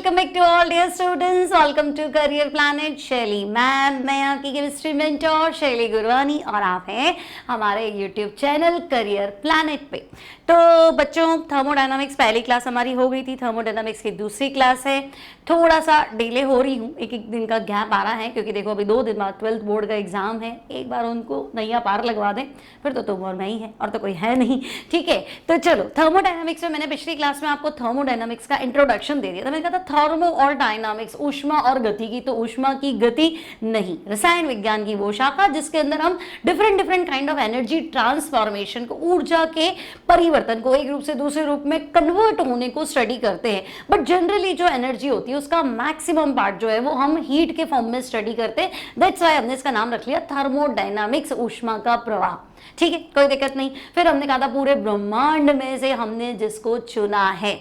Welcome back to all dear students. Welcome to Career Planet. Shaily ma'am, मैं आपकी chemistry mentor शैली गुरवानी और आप हैं हमारे यूट्यूब चैनल करियर प्लैनेट पे। तो बच्चों, थर्मोडायनामिक्स पहली क्लास हमारी हो गई थी, थर्मोडायनामिक्स की दूसरी क्लास है। थोड़ा सा डिले हो रही हूँ, एक एक दिन का गैप आ रहा है क्योंकि देखो अभी 2 दिन बाद 12th बोर्ड का एग्जाम है। एक बार उनको नैया पार लगवा दें फिर तो तुम और मैं ही है और तो कोई है नहीं। ठीक है, तो चलो थर्मोडायनामिक्स में मैंने पिछली क्लास में आपको थर्मोडायनामिक्स का इंट्रोडक्शन दे दिया था। मैंने कहा था थर्मो और डायनामिक्स, ऊष्मा और गति की, तो ऊष्मा की गति नहीं, रसायन विज्ञान की वो शाखा जिसके अंदर हम different kind of energy transformation को, ऊर्जा के परिवर्तन को एक रूप से दूसरे रूप में कन्वर्ट होने को स्टडी करते हैं। बट जनरली जो एनर्जी होती है उसका मैक्सिमम पार्ट जो है वो हम हीट के फॉर्म में स्टडी करते हैं। दैट्स व्हाई हमने इसका नाम रख लिया थर्मोडायनामिक्स, ऊष्मा का प्रवाह। ठीक है, कोई दिक्कत नहीं। फिर हमने कहा था पूरे ब्रह्मांड में से हमने जिसको चुना है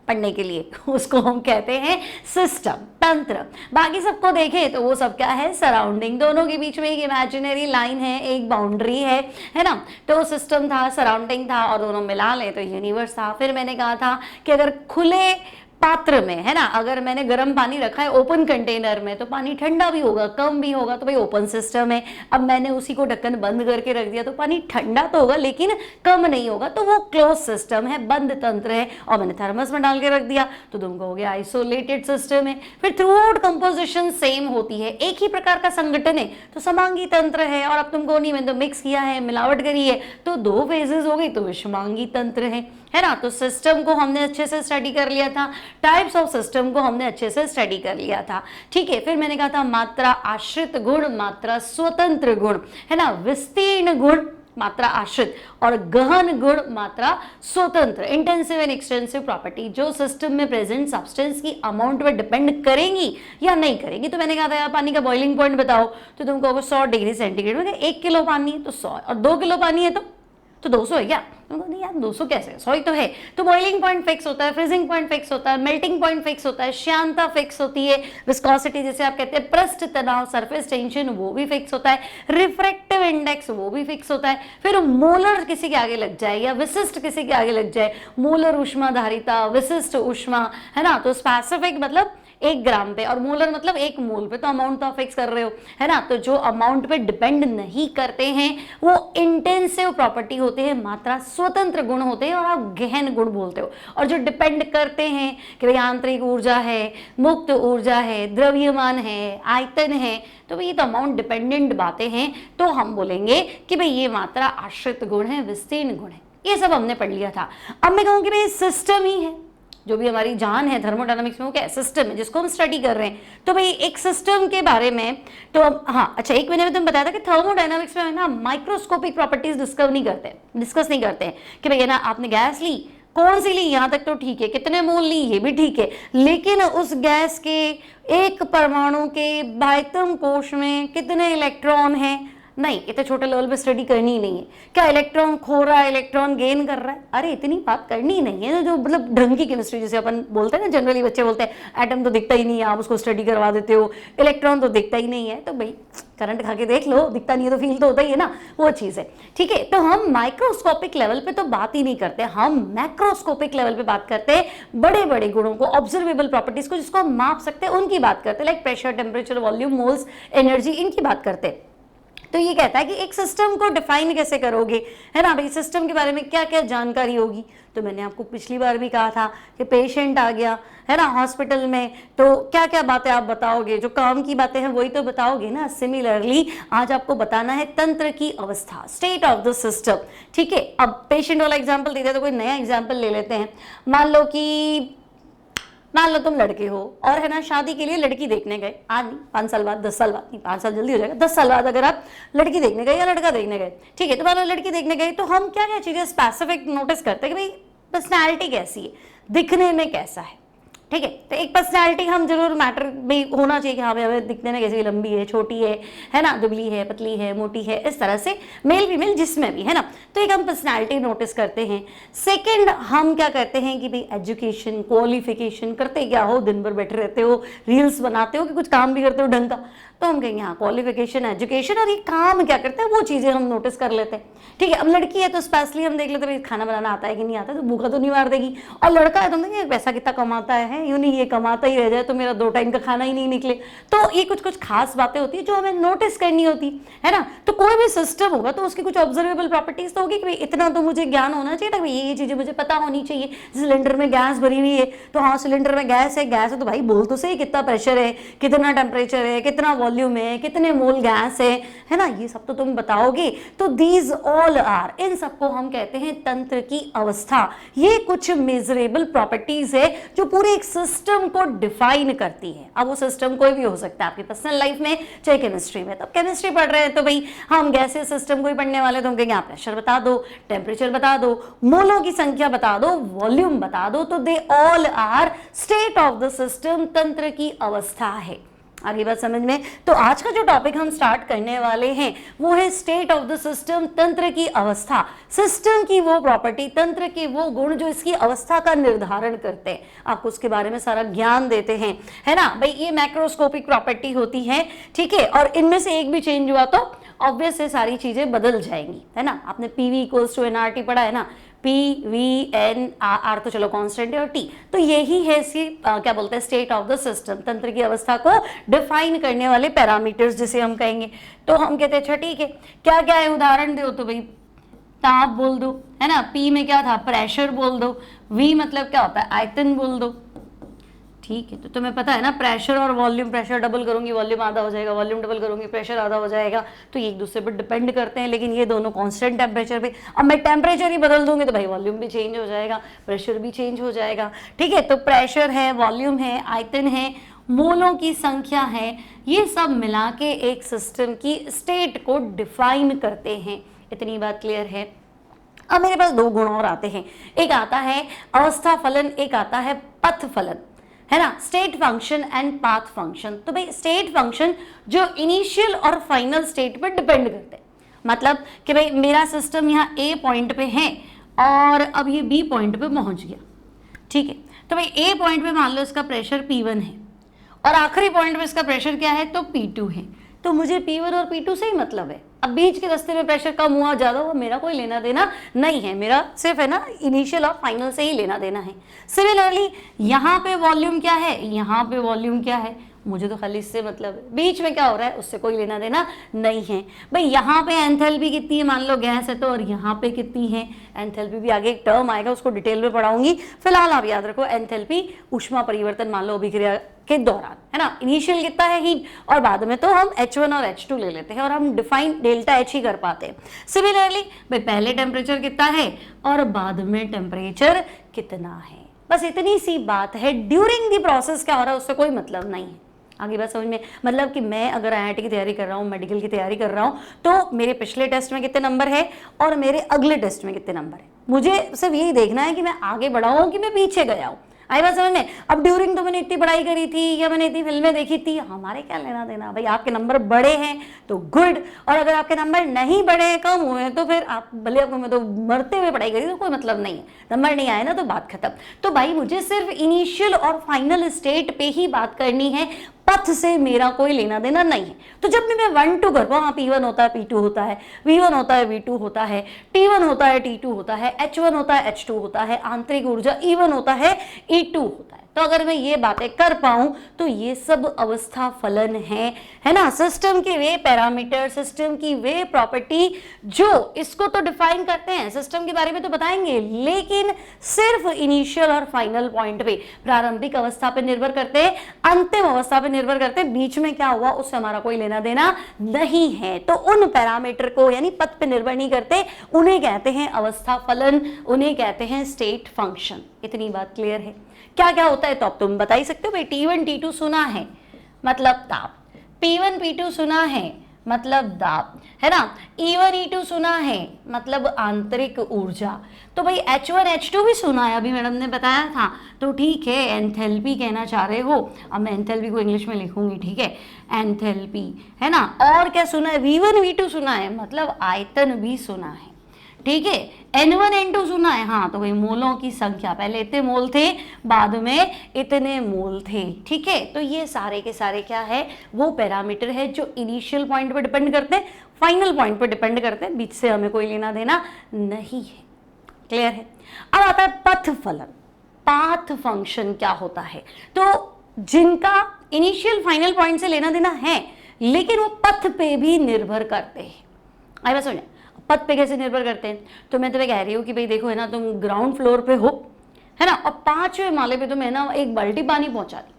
पढ़ने के लिए उसको हम कहते हैं सिस्टम, तंत्र। बाकी सबको देखें तो वो सब क्या है, सराउंडिंग। दोनों के बीच में एक इमेजिनरी लाइन है, एक बाउंड्री है ना। तो सिस्टम था, सराउंडिंग था और दोनों मिला ले तो यूनिवर्स था। फिर मैंने कहा था कि अगर खुले पात्र में, है ना, अगर मैंने गर्म पानी रखा है ओपन कंटेनर में तो पानी ठंडा भी होगा, कम भी होगा, तो भाई ओपन सिस्टम है। अब मैंने उसी को ढक्कन बंद करके रख दिया तो पानी ठंडा तो होगा लेकिन कम नहीं होगा, तो वो क्लोज सिस्टम है, बंद तंत्र है। और मैंने थर्मस में डाल के रख दिया तो तुमको हो गया आइसोलेटेड सिस्टम है। फिर थ्रू आउट कंपोजिशन सेम होती है, एक ही प्रकार का संगठन है तो समांगी तंत्र है। और अब तुमको नहीं, मैंने तो मिक्स किया है, मिलावट करी है तो 2 फेजेस हो गई तो विषमांगी तंत्र है ना। तो सिस्टम को हमने अच्छे से स्टडी कर लिया था, टाइप्स ऑफ सिस्टम को हमने अच्छे से स्टडी कर लिया था। ठीक है, फिर मैंने कहा था मात्रा आश्रित गुण, मात्रा स्वतंत्र गुण, है ना, विस्तीर्ण गुण मात्रा आश्रित और गहन गुण मात्रा स्वतंत्र, इंटेंसिव एंड एक्सटेंसिव प्रॉपर्टी जो सिस्टम में प्रेजेंट सब्सटेंस की अमाउंट पर डिपेंड करेंगी या नहीं करेंगी। तो मैंने कहा था यार पानी का बॉइलिंग पॉइंट बताओ तो तुम कहोगे 100 डिग्री सेंटीग्रेड में। 1 किलो पानी है तो 100 और 2 किलो पानी है तो 200 है क्या? नहीं यार 200 कैसे, 100 ही तो है। तो बॉइलिंग पॉइंट फिक्स होता है, फ्रीजिंग पॉइंट फिक्स होता है, मेल्टिंग पॉइंट फिक्स होता है, श्यानता फिक्स होती है, विस्कोसिटी जिसे आप कहते हैं पृष्ठ तनाव, सरफेस टेंशन वो भी फिक्स होता है, रिफ्रैक्टिव इंडेक्स वो भी फिक्स होता है। फिर मोलर किसी के आगे लग जाए या विशिष्ट किसी के आगे लग जाए, मोलर ऊष्मा धारिता, विशिष्ट ऊष्मा, है ना। तो स्पेसिफिक मतलब 1 ग्राम पे और मोलर मतलब 1 मोल पे, तो अमाउंट तो आप फिक्स कर रहे हो, है ना। तो जो अमाउंट पे डिपेंड नहीं करते हैं वो इंटेंसिव प्रॉपर्टी होते हैं, मात्रा स्वतंत्र गुण होते हैं और आप गहन गुण बोलते हो। और जो डिपेंड करते हैं कि भाई आंतरिक ऊर्जा है, मुक्त ऊर्जा है, द्रव्यमान है, आयतन है, तो भाई ये तो अमाउंट डिपेंडेंट बातें हैं, तो हम बोलेंगे कि भाई ये मात्रा आश्रित गुण है, विस्तीर्ण गुण है। ये सब हमने पढ़ लिया था। अब मैं कहूँ कि भाई सिस्टम ही है, जो भी हमारी जान है थर्मोडायनामिक्स में वो क्या सिस्टम है जिसको हम स्टडी कर रहे हैं। तो भाई एक सिस्टम के बारे में तो हाँ, अच्छा एक मैंने तुम बताया था कि थर्मोडायनामिक्स में ना माइक्रोस्कोपिक प्रॉपर्टीज डिस्कस नहीं करते हैं कि भाई है ना आपने गैस ली, कौन सी ली, यहाँ तक तो ठीक है, कितने मोल ली ये भी ठीक है, लेकिन उस गैस के एक परमाणु के बाह्यतम कोश में कितने इलेक्ट्रॉन हैं, नहीं, इतने छोटे लेवल पे स्टडी करनी ही नहीं है। क्या इलेक्ट्रॉन खो रहा है, इलेक्ट्रॉन गेन कर रहा है, अरे इतनी बात करनी ही नहीं है। जो मतलब ढंग की केमिस्ट्री जिसे अपन बोलते हैं ना, जनरली बच्चे बोलते हैं एटम तो दिखता ही नहीं है, आप उसको स्टडी करवा देते हो, इलेक्ट्रॉन तो दिखता ही नहीं है, तो भाई करंट खा के देख लो, दिखता नहीं है तो फील तो होता ही है ना, वो चीज़ है। ठीक है, तो हम माइक्रोस्कोपिक लेवल पे तो बात ही नहीं करते, हम मैक्रोस्कोपिक लेवल पे बात करते हैं, बड़े बड़े गुणों को, ऑब्जर्वेबल प्रॉपर्टीज को जिसको हम माप सकते हैं उनकी बात करते हैं, like pressure, temperature, volume, moles, energy, इनकी बात करते हैं। तो ये कहता है कि एक सिस्टम को डिफाइन कैसे करोगे, है ना भाई, सिस्टम के बारे में क्या क्या जानकारी होगी। तो मैंने आपको पिछली बार भी कहा था कि पेशेंट आ गया है ना हॉस्पिटल में, तो क्या क्या बातें आप बताओगे, जो काम की बातें हैं वही तो बताओगे ना। सिमिलरली आज आपको बताना है तंत्र की अवस्था, स्टेट ऑफ द सिस्टम। ठीक है, अब पेशेंट वाला एग्जाम्पल देते हैं तो कोई नया एग्जाम्पल ले लेते हैं। मान लो तुम लड़के हो और है ना शादी के लिए लड़की देखने गए, आज नहीं 5 साल बाद, 10 साल बाद, नहीं 5 साल जल्दी हो जाएगा, 10 साल बाद अगर आप लड़की देखने गए या लड़का देखने गए, ठीक है, तो मान लो लड़की देखने गए तो हम क्या क्या चीजें स्पेसिफिक नोटिस करते हैं कि भाई पर्सनैलिटी कैसी है, दिखने में कैसा है। ठीक है, तो एक पर्सनैलिटी हम जरूर मैटर भी होना चाहिए कि हाँ भाई हमें दिखने में कैसी, लंबी है ना, दुबली है, पतली है, मोटी है, इस तरह से मेल फीमेल जिसमें भी, है ना। तो एक हम पर्सनैलिटी नोटिस करते हैं। सेकंड हम क्या करते हैं कि भाई एजुकेशन, क्वालिफिकेशन, करते क्या हो, दिन भर बैठे रहते हो, रील्स बनाते हो कि कुछ काम भी करते हो ढंग का, तो हम कहेंगे हाँ क्वालिफिकेशन, एजुकेशन, और ये काम क्या करते हैं वो चीज़ें हम नोटिस कर लेते हैं। ठीक है, अब लड़की है तो स्पेशली हम देख लेते हैं खाना बनाना आता है कि नहीं आता, तो भूखा तो नहीं मार देगी। और लड़का है तो हम देखेंगे पैसा कितना कमाता है, यूँ नहीं ये कमाता ही रह जाए तो मेरा 2 टाइम का खाना ही नहीं निकले। तो ये कुछ कुछ खास बातें होती है जो हमें नोटिस करनी होती है ना। तो कोई भी सिस्टम होगा तो उसकी कुछ ऑब्जर्वेबल प्रॉपर्टीज तो होगी कि भाई इतना तो मुझे ज्ञान होना चाहिए था, ये चीज़ें मुझे पता होनी चाहिए। सिलेंडर में गैस भरी हुई है तो हाँ सिलेंडर में गैस है तो भाई बोल तो सही कितना प्रेशर है, कितना टेम्परेचर है, कितना वॉल्यूम है, कितने मोल गैस है ना, ये सब तो तुम बताओगे। तो दीज ऑल आर, इन सबको हम कहते हैं तंत्र की अवस्था। ये कुछ मेजरेबल प्रॉपर्टीज है जो पूरे एक सिस्टम को डिफाइन करती है। अब वो सिस्टम कोई भी हो सकता है आपकी पर्सनल लाइफ में, चाहे केमिस्ट्री में। तो केमिस्ट््री पढ़ रहे हैं तो भाई हम गैसेस सिस्टम को ही पढ़ने वाले, तो हम कहेंगे प्रेशर बता दो, टेम्परेचर बता दो, मोलों की संख्या बता दो, वॉल्यूम बता दो। तो they all are state of the system, तंत्र की अवस्था है। आगे बात समझ में। तो आज का जो टॉपिक हम स्टार्ट करने वाले हैं वो है स्टेट ऑफ द सिस्टम, तंत्र की अवस्था। सिस्टम की वो प्रॉपर्टी, तंत्र के वो गुण जो इसकी अवस्था का निर्धारण करते हैं, आपको उसके बारे में सारा ज्ञान देते हैं, है ना भाई। ये मैक्रोस्कोपिक प्रॉपर्टी होती है, ठीक है, और इनमें से एक भी चेंज हुआ तो ऑब्वियस है सारी चीजें बदल जाएंगी, है ना। आपने PV = nRT पढ़ा है ना, PV/N/R तो चलो कांस्टेंट है, और T तो यही है इसकी क्या बोलते हैं स्टेट ऑफ द सिस्टम, तंत्र की अवस्था को डिफाइन करने वाले पैरामीटर्स जिसे हम कहेंगे। तो हम कहते हैं अच्छा ठीक है, क्या क्या है उदाहरण दो, तो भाई ताप बोल दो, है ना। P में क्या था, प्रेशर बोल दो। V मतलब क्या होता है, आयतन बोल दो। ठीक है, तो तुम्हें पता है ना प्रेशर और वॉल्यूम, प्रेशर डबल करूंगी वॉल्यूम आधा हो जाएगा, वॉल्यूम डबल करूंगी प्रेशर आधा हो जाएगा, तो ये एक दूसरे पर डिपेंड करते हैं, लेकिन ये दोनों कांस्टेंट टेम्परेचर पे। अब मैं टेम्परेचर ही बदल दूंगी तो भाई वॉल्यूम भी चेंज हो जाएगा, प्रेशर भी चेंज हो जाएगा। ठीक है, तो प्रेशर है, वॉल्यूम है, आयतन है, मोलों की संख्या है, ये सब मिला के एक सिस्टम की स्टेट को डिफाइन करते हैं। इतनी बात क्लियर है। अब मेरे पास 2 गुण और आते हैं, एक आता है अवस्था फलन, एक आता है पथ फलन, है ना, state function and path function. तो भाई स्टेट फंक्शन जो इनिशियल और फाइनल स्टेट पर डिपेंड करते हैं, मतलब कि भाई मेरा सिस्टम यहाँ A पॉइंट पे है और अब ये B पॉइंट पे पहुंच गया। ठीक है, तो भाई A पॉइंट पे मान लो इसका प्रेशर P1 है और आखिरी पॉइंट पे इसका प्रेशर क्या है, तो P2 है। तो मुझे P1 और P2 से ही मतलब है। अब बीच के रास्ते में प्रेशर कम हुआ ज्यादा हुआ मेरा कोई लेना देना नहीं है, मेरा सिर्फ है ना इनिशियल और फाइनल से ही लेना देना है। सिमिलरली यहाँ पे वॉल्यूम क्या है, यहाँ पे वॉल्यूम क्या है, मुझे तो खाली इससे मतलब है, बीच में क्या हो रहा है उससे कोई लेना देना नहीं है। भाई यहाँ पे एंथैल्पी कितनी है, मान लो गैस है तो, और यहाँ पे कितनी है एंथैल्पी, भी आगे एक टर्म आएगा उसको डिटेल में पढ़ाऊंगी। फिलहाल आप याद रखो एंथैल्पी ऊष्मा परिवर्तन मान लो अभिक्रिया के दौरान, है ना। इनिशियल कितना है हीट, और बाद में तो हम H1 और H2 ले लेते हैं और हम डिफाइन ΔH ही कर पाते हैं। सिमिलरली भाई पहले टेम्परेचर कितना है और बाद में टेम्परेचर कितना है, बस इतनी सी बात है। ड्यूरिंग दी प्रोसेस क्या हो रहा है उससे कोई मतलब नहीं है। आगे बात समझ में, मतलब कि मैं अगर IIT की तैयारी कर रहा हूँ, मेडिकल की तैयारी कर रहा हूँ, तो मेरे पिछले टेस्ट में कितने नंबर है और मेरे अगले टेस्ट में कितने नंबर है, मुझे सिर्फ यही देखना है कि मैं आगे बढ़ा हूँ कि मैं पीछे गया हूँ। आई बात समझ में। अब ड्यूरिंग तो मैंने इतनी पढ़ाई करी थी या मैंने इतनी फिल्में देखी थी, हमारे क्या लेना देना। भाई आपके नंबर बड़े हैं तो गुड, और अगर आपके नंबर नहीं बढ़े हैं, कम हुए हैं, तो फिर आप भले आपको मैं तो मरते हुए पढ़ाई करी तो कोई मतलब नहीं है, नंबर नहीं आए ना तो बात खत्म। तो भाई मुझे सिर्फ इनिशियल और फाइनल स्टेट पे ही बात करनी है, पथ से मेरा कोई लेना देना नहीं है। तो जब भी मैं 1 2 कर हाँ P1 होता है, P2 होता है, V1 होता है, V2 होता है, T1 होता है, T2 होता है, H1 होता है, H2 होता है, आंतरिक ऊर्जा E1 होता है, E2 होता है। तो अगर मैं ये बातें कर पाऊं तो ये सब अवस्था फलन है ना। सिस्टम के वे पैरामीटर, सिस्टम की वे प्रॉपर्टी जो इसको तो डिफाइन करते हैं, सिस्टम के बारे में तो बताएंगे, लेकिन सिर्फ इनिशियल और फाइनल पॉइंट पे, प्रारंभिक अवस्था पे निर्भर करते हैं, अंतिम अवस्था पे निर्भर करते हैं, बीच में क्या हुआ उससे हमारा कोई लेना देना नहीं है। तो उन पैरामीटर को यानी पथ पे निर्भर नहीं करते, उन्हें कहते हैं अवस्था फलन, उन्हें कहते हैं स्टेट फंक्शन। इतनी बात क्लियर है। क्या क्या होता है तो अब तुम बता ही सकते हो भाई। T1 T2 सुना है मतलब ताप, P1 P2 सुना है मतलब दाब, है ना। E1 E2 सुना है मतलब आंतरिक ऊर्जा। तो भाई H1 H2 भी सुना है, अभी मैडम ने बताया था, तो ठीक है एंथैल्पी कहना चाह रहे हो। अब मैं एंथैल्पी को इंग्लिश में लिखूंगी, ठीक है, एंथैल्पी, है ना। और क्या सुना है, V1 V2 सुना है मतलब आयतन भी सुना है, ठीक है। N1 N2 सुना है, हाँ, तो वही मोलों की संख्या, पहले इतने मोल थे, बाद में इतने मोल थे, ठीक है। तो ये सारे के सारे क्या है, वो पैरामीटर है जो इनिशियल पॉइंट पे डिपेंड करते हैं, फाइनल पॉइंट पे डिपेंड करते हैं, बीच से हमें कोई लेना देना नहीं है। क्लियर है। अब आता है पथ फलन। पाथ फंक्शन क्या होता है, तो जिनका इनिशियल फाइनल पॉइंट से लेना देना है लेकिन वो पथ पे भी निर्भर करते हैं। आई बात समझे, पथ पे कैसे निर्भर करते हैं, तो मैं तुम्हें कह रही हूँ कि भाई देखो है ना, तुम ग्राउंड फ्लोर पे हो, है ना, और 5वें माले पे तुम्हें ना एक बाल्टी पानी पहुंचा दी।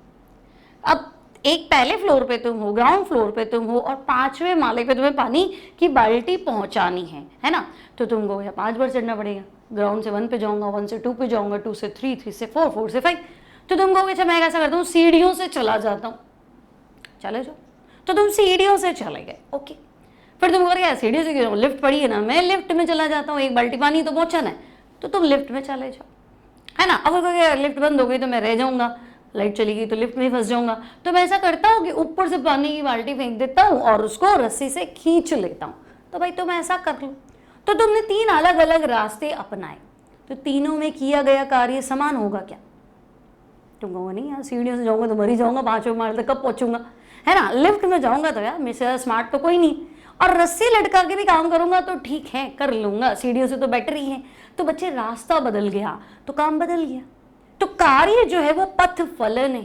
अब एक पहले फ्लोर पे तुम हो, ग्राउंड फ्लोर पे तुम हो, और 5वें माले पे तुम्हें पानी की बाल्टी पहुंचानी है ना, तो तुमको 5 बार चढ़ना पड़ेगा। ग्राउंड से 1 पे जाऊंगा, 1 से 2 पे जाऊंगा, 2 से 3, 3 से 4, 4 से 5, तो तुम कहोगे अच्छा मैं कैसा करता हूँ, सीढ़ियों से चला जाता हूँ। चले जाओ, तो तुम सीढ़ियों से चले गए, ओके। फिर तुम कहोगे सीढ़ी से क्यों, लिफ्ट पड़ी है ना, मैं लिफ्ट में चला जाता हूँ, एक बाल्टी पानी तो पहुंचाना है, तो तुम लिफ्ट में चले जाओ, है ना। अब कहोगे लिफ्ट बंद हो गई तो मैं रह जाऊंगा, लाइट चली गई तो लिफ्ट में फंस जाऊंगा, तो मैं ऐसा करता हूँ कि ऊपर से पानी की बाल्टी फेंक देता हूँ और उसको रस्सी से खींच लेता हूँ। तो भाई तुम ऐसा कर लो। तो तुमने 3 अलग अलग रास्ते अपनाए, तो तीनों में किया गया कार्य समान होगा क्या? तुम कहोगे नहीं यार, सीढ़ियों से जाऊंगा तो मर ही जाऊंगा, 5वें माले तक कब पहुंचूंगा, है ना। लिफ्ट में जाऊंगा तो यार मेरे स्मार्ट तो कोई नहीं, और रस्सी लटका के भी काम करूंगा तो ठीक है, कर लूंगा, सीढ़ियों से तो बेटर ही है। तो बच्चे रास्ता बदल गया तो काम बदल गया। तो कार्य जो है वो पथ फलन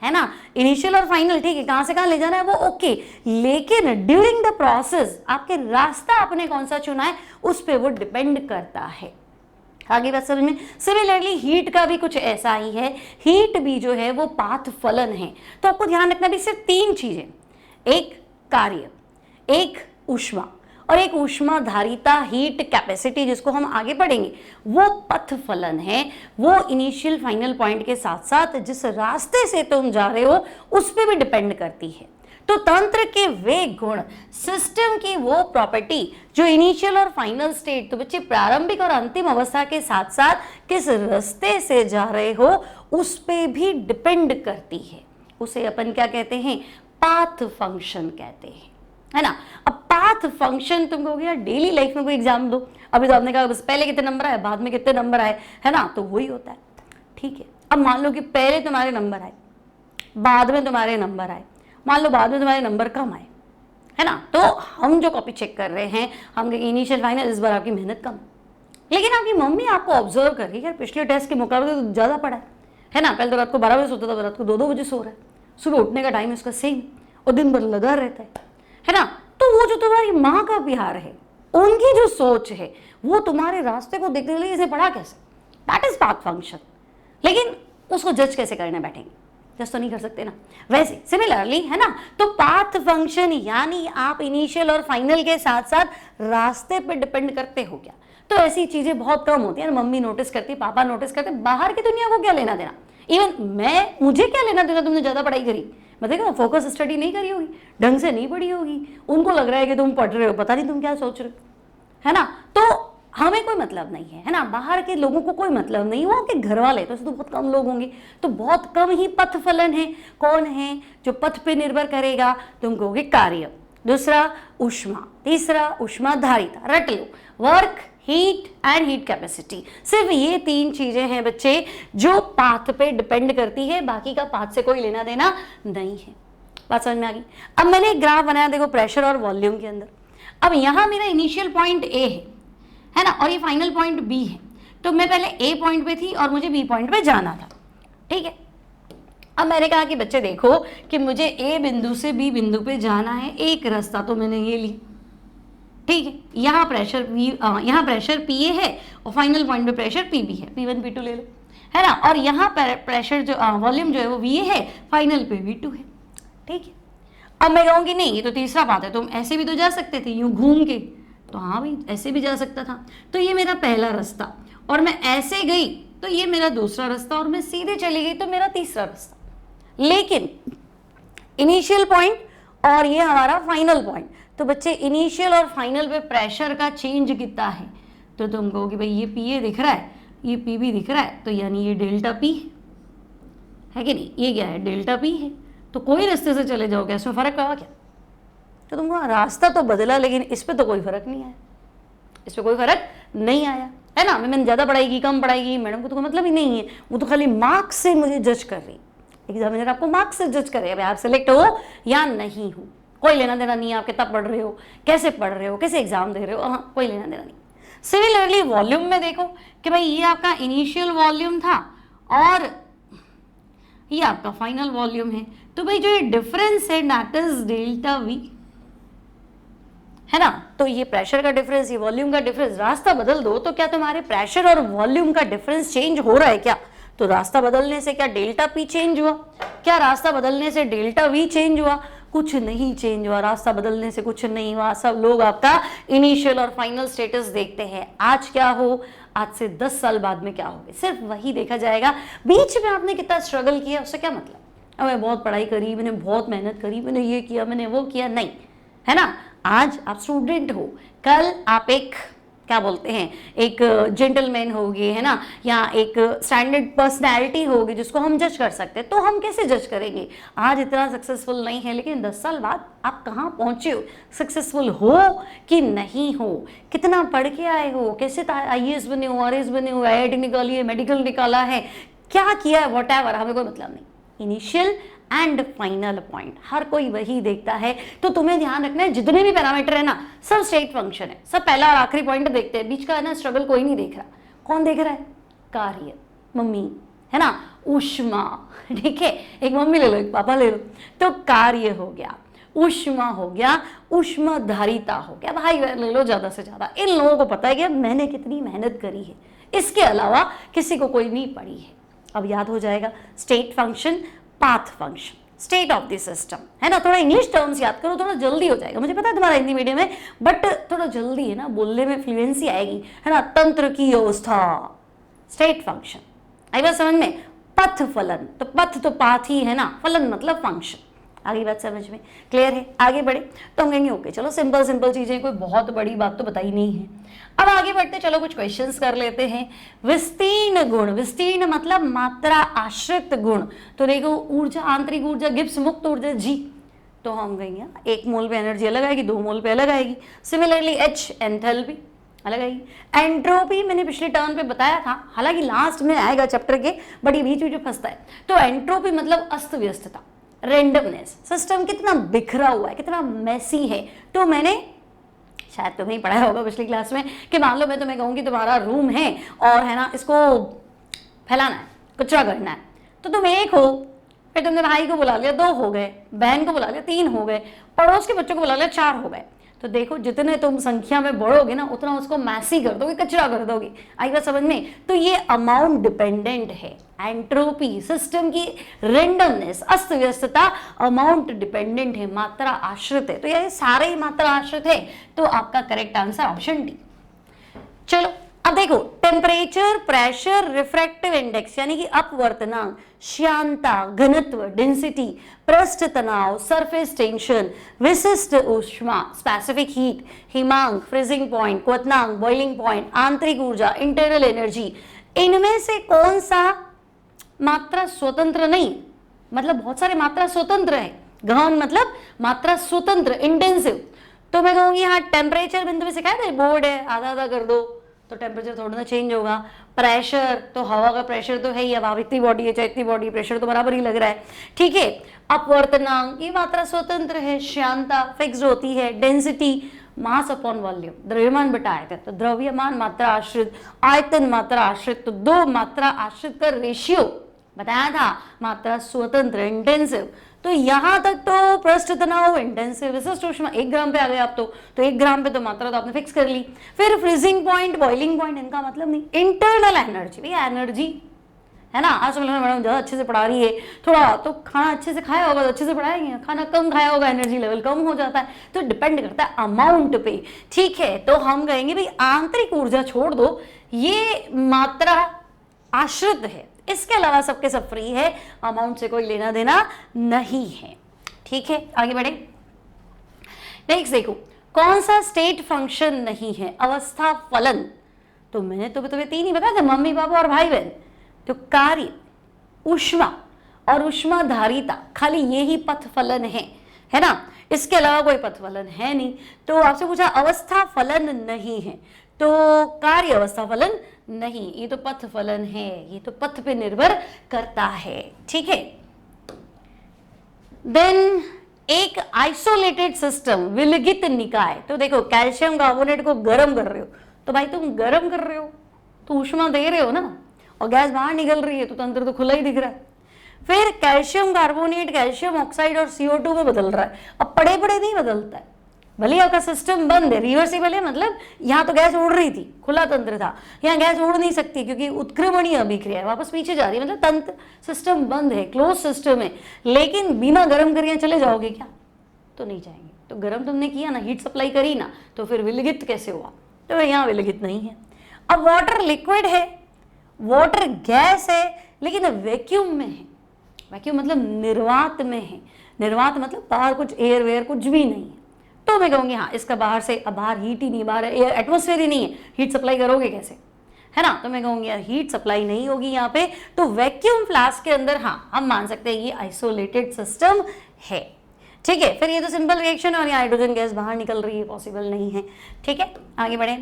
है ना, इनिशियल और फाइनल, ठीक है, कहां से कहां ले जाना है वो ओके, लेकिन ड्यूरिंग द प्रोसेस आपके रास्ता आपने कौन सा चुना है उस पर वो डिपेंड करता है। आगे बात समझ में। सिमिलरली हीट का भी कुछ ऐसा ही है, हीट भी जो है वो पाथ फलन है। तो आपको ध्यान रखना भी सिर्फ 3 चीजें, एक कार्य, एक ऊष्मा, और एक ऊष्मा धारिता, हीट कैपेसिटी, जिसको हम आगे पढ़ेंगे, वो पथ फलन है। वो इनिशियल फाइनल पॉइंट के साथ साथ जिस रास्ते से तुम जा रहे हो उस पर भी डिपेंड करती है। तो तंत्र के वे गुण, सिस्टम की वो प्रॉपर्टी जो इनिशियल और फाइनल स्टेट, तो बच्चे प्रारंभिक और अंतिम अवस्था के साथ साथ किस रास्ते से जा रहे हो उस पे भी डिपेंड करती है। उसे अपन क्या कहते हैं, पाथ फंक्शन कहते हैं, है ना। अब पाथ फंक्शन तुम कहोगे यार डेली लाइफ में कोई एग्जाम दो, अभी तो आपने कहा बस पहले कितने नंबर आए, बाद में कितने नंबर आए, है ना, तो वही होता है, ठीक है। अब मान लो कि पहले तुम्हारे नंबर आए, बाद में तुम्हारे नंबर आए, मान लो बाद में तुम्हारे नंबर कम आए, है ना, तो हम जो कॉपी चेक कर रहे हैं, हम कहेंगे इनिशियल फाइनल इस बार आपकी मेहनत कम, लेकिन आपकी मम्मी आपको ऑब्जर्व कर रही है, यार पिछले टेस्ट के मुकाबले तो ज़्यादा पढ़ा है ना, पहले तो रात को 12 बजे सोता था, रात को 2-2 बजे सो रहा है, सुबह उठने का टाइम इसका सेम, और दिन भर लगा रहता है ना। तो वो जो तुम्हारी माँ का प्यार है, उनकी जो सोच है, वो तुम्हारे रास्ते को देखने के लिए इसे पढ़ा कैसे, दैट इज पाथ फंक्शन। लेकिन उसको जज कैसे करने बैठेंगे, जज तो नहीं कर सकते ना। वैसे सिमिलरली, है ना, तो पाथ फंक्शन यानी आप इनिशियल और फाइनल के साथ साथ रास्ते पे डिपेंड करते हो क्या। तो ऐसी चीजें बहुत कम होती है, मम्मी नोटिस करती, पापा नोटिस करते, बाहर की दुनिया को क्या लेना देना, इवन मुझे क्या लेना देना, तुमने ज्यादा पढ़ाई करी, मैं देखा फोकस स्टडी नहीं करी होगी, ढंग से नहीं पढ़ी होगी, उनको लग रहा है कि तुम पढ़ रहे हो, पता नहीं तुम क्या सोच रहे हो, है ना। तो हमें कोई मतलब नहीं है ना, बाहर के लोगों को कोई मतलब नहीं, वो के घर वाले तो बहुत कम लोग होंगे, तो बहुत कम ही पथ फलन है। कौन है जो पथ पे निर्भर करेगा, तुम कहोगे कार्य, दूसरा ऊष्मा, तीसरा ऊष्मा धारिता, रट लो, work, heat and heat capacity. सिर्फ ये 3 चीजें हैं बच्चे जो पाथ पे डिपेंड करती है, बाकी का पाथ से कोई लेना देना नहीं है। बात समझ में आ गई। अब मैंने एक ग्राफ बनाया, देखो प्रेशर और वॉल्यूम के अंदर। अब यहाँ मेरा इनिशियल पॉइंट ए है ना, और ये फाइनल पॉइंट बी है, तो मैं पहले ए पॉइंट पे थी और मुझे बी पॉइंट पे जाना था, ठीक है। अब मैंने कहा कि बच्चे देखो कि मुझे ए बिंदु से बी बिंदु पे जाना है, एक रास्ता तो मैंने ये ली, ठीक है। यहाँ प्रेशर पी ए है और फाइनल पॉइंट पे प्रेशर पी बी है, P1 P2 ले लो, है ना, और यहाँ प्रेशर जो वॉल्यूम जो है वो वी ए है, फाइनल पे V2 है, ठीक है। अब मैं कहूँगी नहीं ये तो तीसरा बात है, तुम ऐसे भी तो जा सकते थे यूं घूम के, तो हाँ भाई ऐसे भी जा सकता था, तो ये मेरा पहला रास्ता, और मैं ऐसे गई तो ये मेरा दूसरा रास्ता, और मैं सीधे चली गई तो मेरा तीसरा रास्ता। लेकिन इनिशियल पॉइंट और ये हमारा फाइनल पॉइंट, तो बच्चे इनिशियल और फाइनल पे प्रेशर का चेंज कितना है, तो तुम कहोगे भाई ये पी ए दिख रहा है, ये पी बी दिख रहा है, तो यानी ये डेल्टा पी है कि नहीं, ये क्या है डेल्टा पी है। तो कोई रास्ते से चले जाओगे इसमें फर्क पड़ा क्या, तो तुमको रास्ता तो बदला लेकिन इस पर तो कोई फर्क नहीं आया, इस पर कोई फर्क नहीं आया, है ना, मैंने ज़्यादा पढ़ाई की कम पढ़ाई की, मैडम को तो कोई मतलब ही नहीं है, वो तो खाली मार्क्स से मुझे जज कर रही। एग्जामिनर आपको मार्क्स से जज करे, आप सिलेक्ट हो या नहीं हो, कोई लेना देना नहीं है आप कितना पढ़ रहे हो, कैसे पढ़ रहे हो, कैसे एग्जाम दे रहे हो, हाँ कोई लेना देना नहीं। सिमिलरली वॉल्यूम में देखो कि भाई ये आपका इनिशियल वॉल्यूम था और ये आपका फाइनल वॉल्यूम है, तो भाई जो ये डिफरेंस है दैट इज डेल्टा वी, है ना। तो ये प्रेशर का डिफरेंस, ये वॉल्यूम का डिफरेंस, रास्ता बदल दो तो क्या तुम्हारे प्रेशर और वॉल्यूम का डिफरेंस चेंज हो रहा है क्या? तो रास्ता बदलने से क्या डेल्टा पी चेंज हुआ? क्या रास्ता बदलने से डेल्टा वी चेंज हुआ? कुछ नहीं चेंज हुआ, रास्ता बदलने से कुछ नहीं हुआ। सब लोग आपका इनिशियल और फाइनल स्टेटस देखते हैं, आज क्या हो, आज से 10 साल बाद में क्या होगे, सिर्फ वही देखा जाएगा। बीच में आपने कितना स्ट्रगल किया उससे क्या मतलब, अब मैं बहुत पढ़ाई करी, मैंने बहुत मेहनत करी, मैंने ये किया, मैंने वो किया, नहीं, है ना। आज आप स्टूडेंट हो, कल आप एक क्या बोलते हैं, एक जेंटलमैन होगे, है ना, या एक स्टैंडर्ड पर्सनैलिटी होगी जिसको हम जज कर सकते हैं। तो हम कैसे जज करेंगे, आज इतना सक्सेसफुल नहीं है लेकिन 10 साल बाद आप कहाँ पहुँचे हो, सक्सेसफुल हो कि नहीं हो, कितना पढ़ के आए हो, कैसे IAS बने हो, RAS बने हो, IIT निकाली है, मेडिकल निकाला है, क्या किया है, व्हाटएवर, हमें कोई मतलब नहीं। इनिशियल एंड फाइनल पॉइंट हर कोई वही देखता है। तो तुम्हें ध्यान रखना है जितने भी पैरामीटर है ना सब स्टेट फंक्शन है, सब पहला और आखिरी पॉइंट देखते हैं, बीच का है ना स्ट्रगल कोई नहीं देख रहा। कौन देख रहा है? कार्य, मम्मी, है ना, ऊष्मा, ठीक है, एक मम्मी ले लो एक पापा ले लो, तो कार्य हो गया, ऊष्मा हो गया, ऊष्माधारिता हो गया, भाई बहन ले लो ज्यादा से ज्यादा। इन लोगों को पता है कि मैंने कितनी मेहनत करी है, इसके अलावा किसी को कोई नहीं पड़ी है। अब याद हो जाएगा, state function, path function, state of the system, है ना। थोड़ा इंग्लिश टर्म्स याद करो, थोड़ा जल्दी हो जाएगा, मुझे पता है तुम्हारा हिंदी मीडियम है बट थोड़ा जल्दी है ना, बोलने में फ्लुएंसी आएगी, है ना। तंत्र की अवस्था, स्टेट फंक्शन, आई बात समझ में। पथ फलन, तो पथ तो पाथ ही है ना, फलन मतलब फंक्शन। आगे बात समझ में क्लियर है? आगे बढ़े तो हम कहेंगे ओके चलो सिंपल सिंपल चीजें, कोई बहुत बड़ी बात तो बताई नहीं है। अब आगे बढ़ते चलो कुछ क्वेश्चंस कर लेते हैं। विस्तीर्ण गुण, विस्तीर्ण मतलब मात्रा आश्रित गुण, तो देखो ऊर्जा, आंतरिक ऊर्जा गिब्स, मुक्त ऊर्जा जी, तो हम कहेंगे 1 मोल पे एनर्जी अलग आएगी, 2 मोल पे अलग आएगी। सिमिलरली H एंथैल्पी अलग आएगी। एंट्रोपी मैंने पिछले टर्न पे बताया था, हालांकि लास्ट में आएगा चैप्टर के, बट ये बीच बीच फंसता है। तो एंट्रोपी मतलब अस्त व्यस्तता, रेंडमनेस, सिस्टम कितना बिखरा हुआ है, कितना मेसी है। तो मैंने शायद तुम्हें ही पढ़ाया होगा पिछली क्लास में कि मान लो मैं तुम्हें कहूँगी तुम्हारा रूम है और है ना इसको फैलाना है, कचरा करना है, तो तुम 1 हो, फिर तुमने भाई को बुला लिया 2 हो गए, बहन को बुला लिया 3 हो गए, पड़ोस के बच्चों को बुला लिया 4 हो गए। तो देखो जितने तुम संख्या में बढ़ोगे ना उतना उसको मैसी कर दोगे, कचरा कर दोगे। आई बात समझ में? तो ये अमाउंट डिपेंडेंट है। एंट्रोपी सिस्टम की रेंडमनेस, अस्त व्यस्तता अमाउंट डिपेंडेंट है, मात्रा आश्रित है। तो ये सारे ही मात्रा आश्रित है, तो आपका करेक्ट आंसर ऑप्शन डी। चलो अब देखो टेम्परेचर, प्रेशर, रिफ्रैक्टिव इंडेक्स यानी कि अपवर्तनांक, श्यानता, घनत्व, डेंसिटी, पृष्ठ तनाव, सरफेस टेंशन, विशिष्ट ऊष्मा, स्पेसिफिक हीट, हिमांक, फ्रीजिंग पॉइंट, क्वथनांक, बॉइलिंग पॉइंट, आंतरिक ऊर्जा, इंटरनल एनर्जी, इनमें से कौन सा मात्रा स्वतंत्र नहीं, मतलब बहुत सारे मात्रा स्वतंत्र है, गहन मतलब मात्रा स्वतंत्र, इंटेंसिव। तो मैं कहूंगी हाँ टेम्परेचर बिंदु में सिखाया था, बोर्ड है आधा आधा कर दो तो टेम्परेचर थोड़ा ना चेंज होगा। प्रेशर तो हवा का प्रेशर तो है ही, अब आप इतनी बॉडी है चाहे इतनी बॉडी, प्रेशर तो बराबर ही लग रहा है, ठीक है। अपवर्तनांक ये मात्रा स्वतंत्र है, श्यानता फिक्स होती है, डेंसिटी मास अपॉन वॉल्यूम, द्रव्यमान बटा आयतन, तो द्रव्यमान मात्रा आश्रित, आयतन मात्रा आश्रित, तो 2 मात्रा आश्रित का रेशियो बताया था, मात्रा स्वतंत्र इंटेंसिव। तो यहां तक तो पृष्ठ तनाव, इंटेंसिव, विशिष्ट ऊष्मा 1 ग्राम पे आ गए आप तो 1 ग्राम पे तो मात्रा तो आपने फिक्स कर ली। फिर फ्रीजिंग पॉइंट, बॉइलिंग पॉइंट, इनका मतलब नहीं। इंटरनल एनर्जी, भैया एनर्जी है ना, आज मैडम ज़्यादा अच्छे से पढ़ा रही है, थोड़ा तो खाना अच्छे से खाया होगा तो अच्छे से पढ़ाएंगे, खाना कम खाया होगा एनर्जी लेवल कम हो जाता है, तो डिपेंड करता है अमाउंट पे, ठीक है। तो हम कहेंगे भाई आंतरिक ऊर्जा छोड़ दो, ये मात्रा आश्रित है, इसके अलावा सबके सब फ्री है, अमाउंट से कोई लेना देना नहीं है, ठीक है। आगे बढ़े, नेक्स्ट देखो कौन सा स्टेट फंक्शन नहीं है, अवस्था फलन। तो मैंने तो तुम्हें 3 ही बताया था, मम्मी पापा और भाई बहन। तो कार्य, ऊष्मा और ऊष्माधारिता, खाली ये ही पथ फलन है ना। इसके अलावा कोई पथ फलन है नहीं। तो आपसे पूछा अवस्था फलन नहीं है, तो कार्य अवस्था फलन नहीं, ये तो पथ फलन है, ये तो पथ पे निर्भर करता है। ठीक है, देन एक आइसोलेटेड सिस्टम, विलगित निकाय। तो देखो कैल्शियम कार्बोनेट को गर्म कर रहे हो, तो भाई तुम गर्म कर रहे हो तो ऊष्मा दे रहे हो ना, और गैस बाहर निकल रही है तो तंत्र तो खुला ही दिख रहा है। फिर कैल्शियम कार्बोनेट कैल्शियम ऑक्साइड और CO2 में बदल रहा है, अब पड़े पड़े नहीं बदलता है, भले आपका सिस्टम बंद है, रिवर्सिबल है, मतलब यहाँ तो गैस उड़ रही थी, खुला तंत्र था, यहाँ गैस उड़ नहीं सकती क्योंकि उत्क्रमणीय अभिक्रिया है, वापस पीछे जा रही है, मतलब तंत्र सिस्टम बंद है, क्लोज सिस्टम है। लेकिन बिना गर्म करिए चले जाओगे क्या? तो नहीं जाएंगे। तो गर्म तुमने किया ना, हीट सप्लाई करी ना, तो फिर विलगित कैसे हुआ? तो यहाँ विलगित नहीं है। अब वाटर लिक्विड है, वाटर गैस है, लेकिन वैक्यूम में है। वैक्यूम मतलब निर्वात में है, निर्वात मतलब बाहर कुछ एयर वेयर कुछ भी नहीं है। तो मैं कहूँगी हाँ, इसका बाहर से, अब बाहर हीट ही नहीं, बाहर एयर एटमोस्फेयर ही नहीं है, हीट सप्लाई करोगे कैसे, है ना? तो मैं कहूँगी यार हीट सप्लाई नहीं होगी यहाँ पे, तो वैक्यूम फ्लास्क के अंदर हाँ हम मान सकते हैं ये आइसोलेटेड सिस्टम है। ठीक है, फिर ये तो सिंपल रिएक्शन है और यहाँ हाइड्रोजन गैस बाहर निकल रही है, पॉसिबल नहीं है। ठीक है, आगे बढ़े।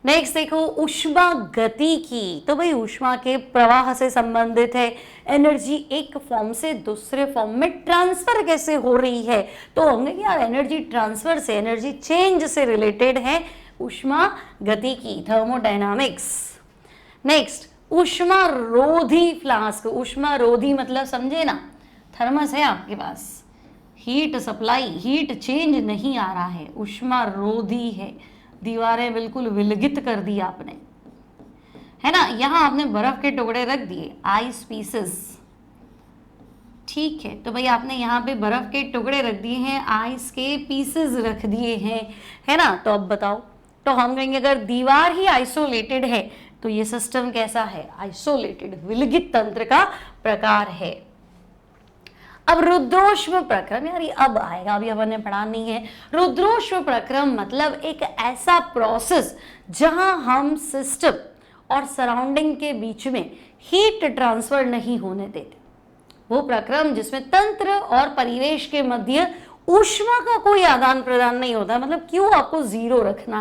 नेक्स्ट देखो ऊष्मा गति की। तो भाई ऊष्मा के प्रवाह से संबंधित है, एनर्जी एक फॉर्म से दूसरे फॉर्म में ट्रांसफर कैसे हो रही है। तो होंगे कि यार एनर्जी ट्रांसफर से, एनर्जी चेंज से रिलेटेड है ऊष्मा गति की, थर्मोडायनामिक्स। नेक्स्ट ऊष्मा रोधी फ्लास्क। ऊष्मा रोधी मतलब समझे ना, थर्मस है आपके पास, हीट सप्लाई, हीट चेंज नहीं आ रहा है, ऊष्मा रोधी है, दीवारें बिल्कुल विलगित कर दी आपने, है ना? यहां आपने बर्फ के टुकड़े रख दिए, आइस पीसेस। ठीक है, तो भाई आपने यहाँ पे बर्फ के टुकड़े रख दिए हैं, आइस के पीसेस रख दिए हैं, है ना? तो अब बताओ, तो हम कहेंगे अगर दीवार ही आइसोलेटेड है तो ये सिस्टम कैसा है? आइसोलेटेड, विलगित तंत्र का प्रकार है। अब रुद्रोष्म प्रक्रम, यार ये अब आएगा, अभी अपन ने पढ़ा नहीं है। रुद्रोष्म प्रक्रम मतलब एक ऐसा प्रोसेस जहां हम सिस्टम और सराउंडिंग के बीच में हीट ट्रांसफर नहीं होने देते, वो प्रक्रम जिसमें तंत्र और परिवेश के मध्य ऊष्मा का कोई आदान प्रदान नहीं होता, मतलब क्यों आपको जीरो रखना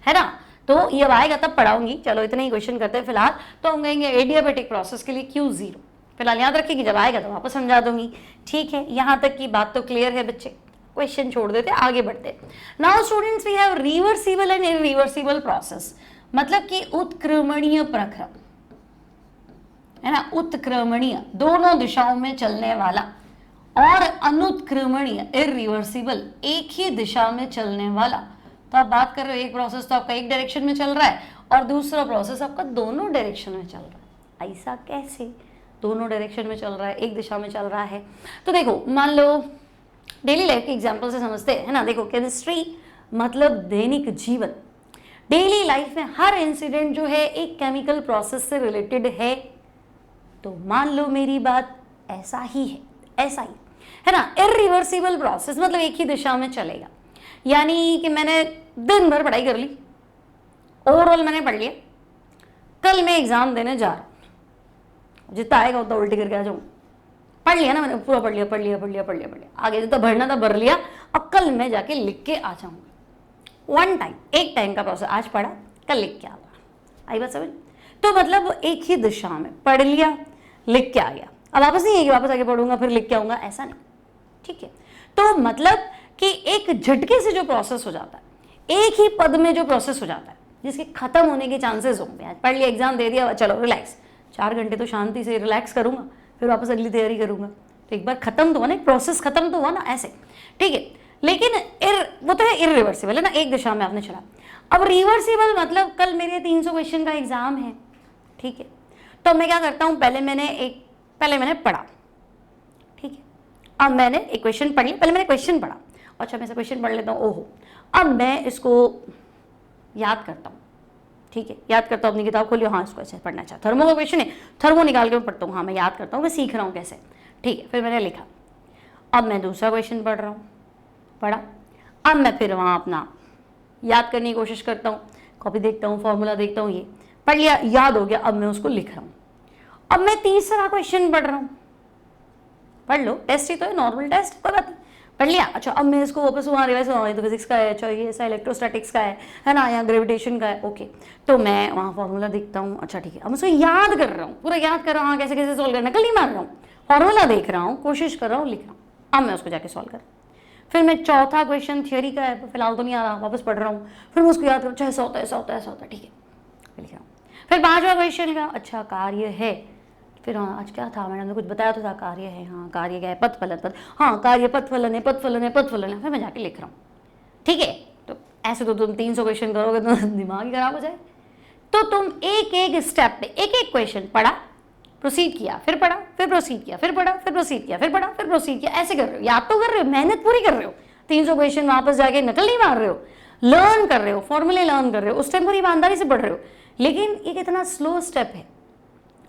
है ना? तो ये अब आएगा तब पढ़ाऊंगी, चलो इतने ही क्वेश्चन करते हैं फिलहाल। तो हम कहेंगे एडियाबेटिक प्रोसेस के लिए क्यों जीरो, फिलहाल याद रखिए, जब आएगा तो वापस समझा दूंगी। ठीक है, यहाँ तक की बात तो क्लियर है बच्चे, क्वेश्चन छोड़ देते, आगे बढ़ते। Now students we have reversible and irreversible process, मतलब कि उत्क्रमणीय प्रक्रम, है ना? उत्क्रमणीय दोनों दिशाओं में चलने वाला, और अनुत्क्रमणीय इरिवर्सिबल एक ही दिशा में चलने वाला। तो आप बात कर रहे हो एक प्रोसेस तो आपका एक डायरेक्शन में चल रहा है और दूसरा प्रोसेस आपका दोनों डायरेक्शन में चल रहा है। ऐसा कैसे? दोनों डायरेक्शन में चल रहा है, एक दिशा में चल रहा है। तो देखो मान लो डेली लाइफ के एग्जांपल से समझते हैं, है ना? देखो केमिस्ट्री मतलब दैनिक जीवन, डेली लाइफ में हर इंसिडेंट जो है एक केमिकल प्रोसेस से रिलेटेड है। तो मान लो मेरी बात ऐसा ही है, ऐसा ही है ना? इरिवर्सिबल प्रोसेस मतलब एक ही दिशा में चलेगा, यानी कि मैंने दिन भर पढ़ाई कर ली, ओवरऑल मैंने पढ़ लिया, कल मैं एग्जाम देने जा रहा हूँ, जितना आएगा उतना उल्टी करके आ जाऊँ, पढ़ लिया ना मैंने, पूरा पढ़ लिया, आगे जितना भरना था भर लिया, अब कल मैं जाके लिख के आ जाऊँगा। वन टाइम, एक टाइम का प्रोसेस, आज पढ़ा कल लिख के आ गया। आई बात समझ? तो मतलब एक ही दिशा में पढ़ लिया, लिख के आ गया, अब वापस नहीं है कि वापस आगे पढ़ूंगा फिर लिख के आऊँगा, ऐसा नहीं। ठीक है, तो मतलब कि एक झटके से जो प्रोसेस हो जाता है, एक ही पद में जो प्रोसेस हो जाता है, जिसके खत्म होने के चांसेस होंगे। आज पढ़ लिया, एग्जाम दे दिया, चलो रिलैक्स, 4 घंटे तो शांति से रिलैक्स करूंगा, फिर वापस अगली तैयारी करूंगा। तो एक बार खत्म तो हुआ ना, एक प्रोसेस खत्म तो हुआ ना, ऐसे। ठीक है, लेकिन वो तो है इरिवर्सिबल, है ना? एक दिशा में आपने चला। अब रिवर्सिबल मतलब कल मेरे 300 क्वेश्चन का एग्जाम है। ठीक है, तो मैं क्या करता हूँ, पहले मैंने पढ़ा, ठीक है, अब मैंने एक क्वेश्चन पढ़ लिया, पहले मैंने क्वेश्चन पढ़ा, अच्छा मैं से क्वेश्चन पढ़ लेता हूँ, ओहो, अब मैं इसको याद करता हूँ। ठीक है, याद करता हूँ, अपनी किताब खोलियो, हाँ इसको ऐसे पढ़ना चाहिए, थर्मो का क्वेश्चन है, थर्मो निकाल के मैं पढ़ता हूँ, हाँ मैं याद करता हूँ, मैं सीख रहा हूँ कैसे। ठीक है, फिर मैंने लिखा, अब मैं दूसरा क्वेश्चन पढ़ रहा हूँ, पढ़ा, अब मैं फिर वहाँ अपना याद करने की कोशिश करता हूँ, कॉपी देखता हूँ, फॉर्मूला देखता हूँ, ये पढ़ लिया, याद हो गया, अब मैं उसको लिख रहा हूँ। अब मैं तीसरा क्वेश्चन पढ़ रहा हूँ, पढ़ लो, टेस्ट ही तो है, नॉर्मल टेस्ट, कोई बात नहीं, पढ़ लिया। अच्छा अब मैं इसको वापस वहाँ रिवाइज करवाऊँ, तो फिजिक्स का है, अच्छा ये ऐसा इलेक्ट्रोस्टैटिक्स का है ना, यहाँ ग्रेविटेशन का है, ओके। तो मैं वहाँ फॉर्मूला देखता हूँ, अच्छा ठीक है, अब उसको याद कर रहा हूँ, पूरा याद कर रहा हूँ, कैसे कैसे सोल्व करना, नकल नहीं मार रहा हूँ, फॉर्मूला देख रहा हूँ, कोशिश कर रहा हूँ, लिख रहा हूँ, अब मैं उसको जाके सॉल्व कर। फिर मैं चौथा क्वेश्चन थियोरी का है, फिलहाल तो नहीं आ रहा, वापस पढ़ रहा हूँ, फिर मैं उसको याद करूँ, अच्छा ऐसा होता है, ऐसा होता है, ऐसा होता है, ठीक है, लिख रहा हूँ। फिर पांचवा क्वेश्चन का, अच्छा कार्य है, फिर हाँ आज क्या था, मैडम ने कुछ बताया तो था, कार्य है, हाँ कार्य क्या है, पथ फलन, पथ, हाँ कार्य पथ फलन है, पथ फलन है, पथ फलन है, फिर मैं जाके लिख रहा हूँ, ठीक है। तो ऐसे तो तुम 300 क्वेश्चन करोगे तो दिमाग ही खराब हो जाए। तो तुम एक एक स्टेप पे एक एक क्वेश्चन पढ़ा, प्रोसीड किया, फिर पढ़ा, फिर प्रोसीड किया, फिर पढ़ा, फिर प्रोसीड किया, फिर पढ़ा, फिर प्रोसीड किया, ऐसे कर रहे हो, याद तो कर रहे हो, मेहनत पूरी कर रहे हो, 300 क्वेश्चन वापस जाके नकल नहीं मार रहे हो, लर्न कर रहे हो, फॉर्मूले लर्न कर रहे हो, उस टाइम पर ईमानदारी से पढ़ रहे हो। लेकिन ये कितना स्लो स्टेप है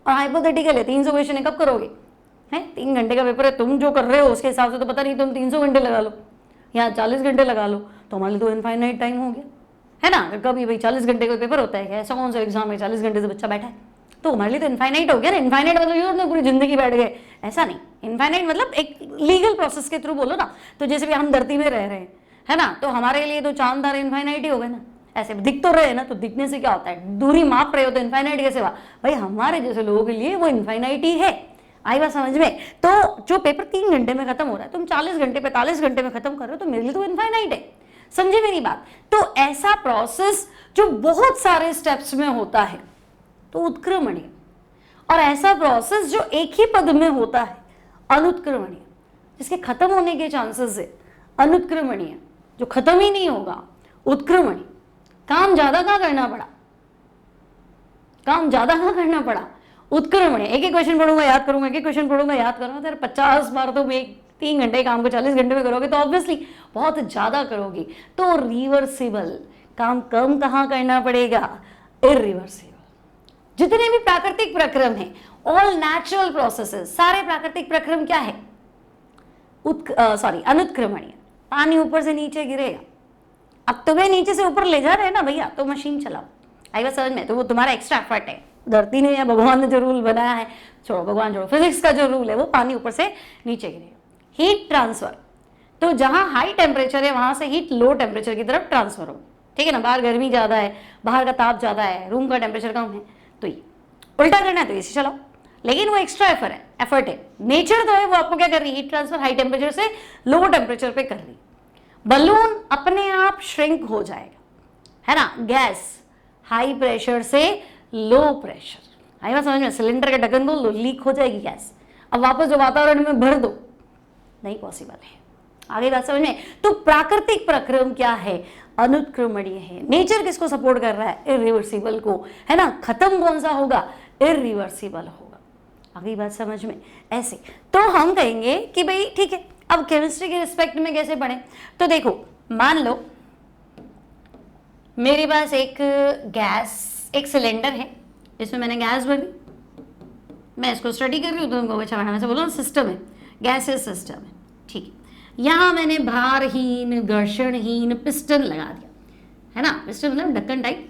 और हाइपोथेटिकल है, 300 क्वेश्चन है, कब करोगे, है 3 घंटे का पेपर है, तुम जो कर रहे हो उसके हिसाब से तो पता नहीं, तुम 300 घंटे लगा लो या 40 घंटे लगा लो, तो हमारे लिए तो इनफाइनाइट टाइम हो गया, है ना। कभी भाई 40 घंटे का पेपर होता है क्या, ऐसा कौन सा एग्जाम है 40 घंटे से बच्चा बैठा है, तो हमारे लिए तो इनफाइनाइट हो गया ना। इनफाइनाइट मतलब ये मतलब पूरी जिंदगी बैठ गए, ऐसा नहीं। इनफाइनाइट मतलब एक लीगल प्रोसेस के थ्रू बोलो ना, तो जैसे भी हम धरती में रह रहे हैं, है ना, तो हमारे लिए तो चांद तारे इनफाइनाइट ही हो गए ना, ऐसे दिख तो रहे हैं ना, तो दिखने से क्या होता है, दूरी माप रहे हो तो इनफाइनाइट कैसे हुआ भाई, हमारे जैसे लोगों के लिए वो इनफाइनाइट ही है। आई बात समझ में। तो जो पेपर 3 घंटे में खत्म हो रहा है, तुम 40 घंटे 45 घंटे में खत्म कर रहे हो, तो मेरे लिए तो इनफाइनाइट है, समझे मेरी बात। तो ऐसा प्रोसेस जो बहुत सारे स्टेप्स में होता है तो उत्क्रमणीय, और ऐसा प्रोसेस जो एक ही पद में होता है अनुत्क्रमणीय, जिसके खत्म होने के चांसेस है अनुत्क्रमणीय, जो खत्म ही नहीं होगा उत्क्रमणीय। काम ज्यादा कहाँ करना पड़ा, काम ज्यादा कहाँ करना पड़ा, उत्क्रमणीय। एक एक क्वेश्चन पढ़ूंगा याद करूंगा, एक एक क्वेश्चन पढ़ूंगा याद करूंगा, तेरे 50 बार तो एक 3 घंटे काम को 40 घंटे में करोगे तो ऑब्वियसली बहुत ज्यादा करोगे। तो रिवर्सिबल काम कम कहाँ करना पड़ेगा, इरिवर्सिबल। जितने भी प्राकृतिक प्रक्रम है, ऑल नेचुरल प्रोसेसेस, सारे प्राकृतिक प्रक्रम क्या है, अनुत्क्रमणीय। पानी ऊपर से नीचे गिरेगा, अब तुम्हें नीचे से ऊपर ले जा रहे हैं ना भैया, तो मशीन चलाओ, आई बात समझ में। तो वो तुम्हारा एक्स्ट्रा एफर्ट है, धरती ने या भगवान ने जो रूल बनाया है, छोड़ो भगवान छोड़ो, फिजिक्स का जो रूल है वो पानी ऊपर से नीचे गिरेगा। हीट ट्रांसफर, तो जहां हाई टेम्परेचर है वहां से हीट लो टेम्परेचर की तरफ ट्रांसफर हो, ठीक है ना। बाहर गर्मी ज्यादा है, बाहर का ताप ज्यादा है, रूम का टेम्परेचर कम है, तो ये उल्टा करना है तो इसे चलाओ, लेकिन वो एक्स्ट्रा एफर्ट है। नेचर तो है वो आपको क्या कर रही है, हीट ट्रांसफर हाई टेम्परेचर से लो टेम्परेचर पे कर रही है। बलून अपने आप श्रिंक हो जाएगा, है ना। गैस हाई प्रेशर से लो प्रेशर, आई बात समझ में। सिलेंडर का ढक्कन खोल दो, लीक हो जाएगी गैस, अब वापस जो वातावरण में भर दो, नहीं पॉसिबल है। आगे बात समझ में। तो प्राकृतिक प्रक्रम क्या है, अनुत्क्रमणीय है। नेचर किसको सपोर्ट कर रहा है, इरिवर्सिबल को, है ना। खत्म कौन सा होगा, इरिवर्सिबल होगा। आगे बात समझ में। ऐसे तो हम कहेंगे कि भाई ठीक है, अब केमिस्ट्री के रिस्पेक्ट में कैसे पढ़ें, तो देखो मान लो मेरे पास एक गैस, एक सिलेंडर है, इसमें मैंने गैस भरी, मैं इसको स्टडी कर रही हूँ, तो तुमको अच्छा मैडम ऐसे बोलो, सिस्टम है, गैसेस सिस्टम है, ठीक है। यहाँ मैंने भारहीन घर्षणहीन पिस्टन लगा दिया, है ना। पिस्टन मतलब ढक्कन टाइप,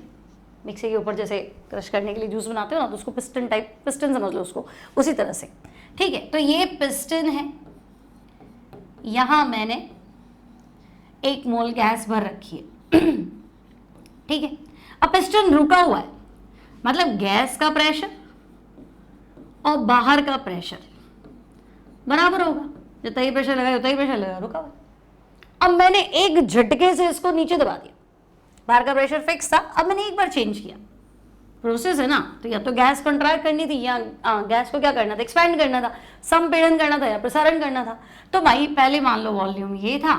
मिक्सी के ऊपर जैसे क्रश करने के लिए जूस बनाते हो ना, तो उसको पिस्टन टाइप, पिस्टन समझ लो उसको, उसी तरह से, ठीक है। तो ये पिस्टन है, यहाँ मैंने 1 मोल गैस भर रखी है, ठीक है। अब पिस्टन रुका हुआ है, मतलब गैस का प्रेशर और बाहर का प्रेशर बराबर होगा, जितना ही प्रेशर लगाया उतना ही प्रेशर लगा, रुका हुआ। अब मैंने एक झटके से इसको नीचे दबा दिया, बाहर का प्रेशर फिक्स था, अब मैंने एक बार चेंज किया, प्रोसेस है ना। तो या तो गैस कंट्रैक्ट करनी थी या गैस को क्या करना था, एक्सपैंड करना था, संपीड़न करना था या प्रसारण करना था। तो भाई पहले मान लो वॉल्यूम ये था,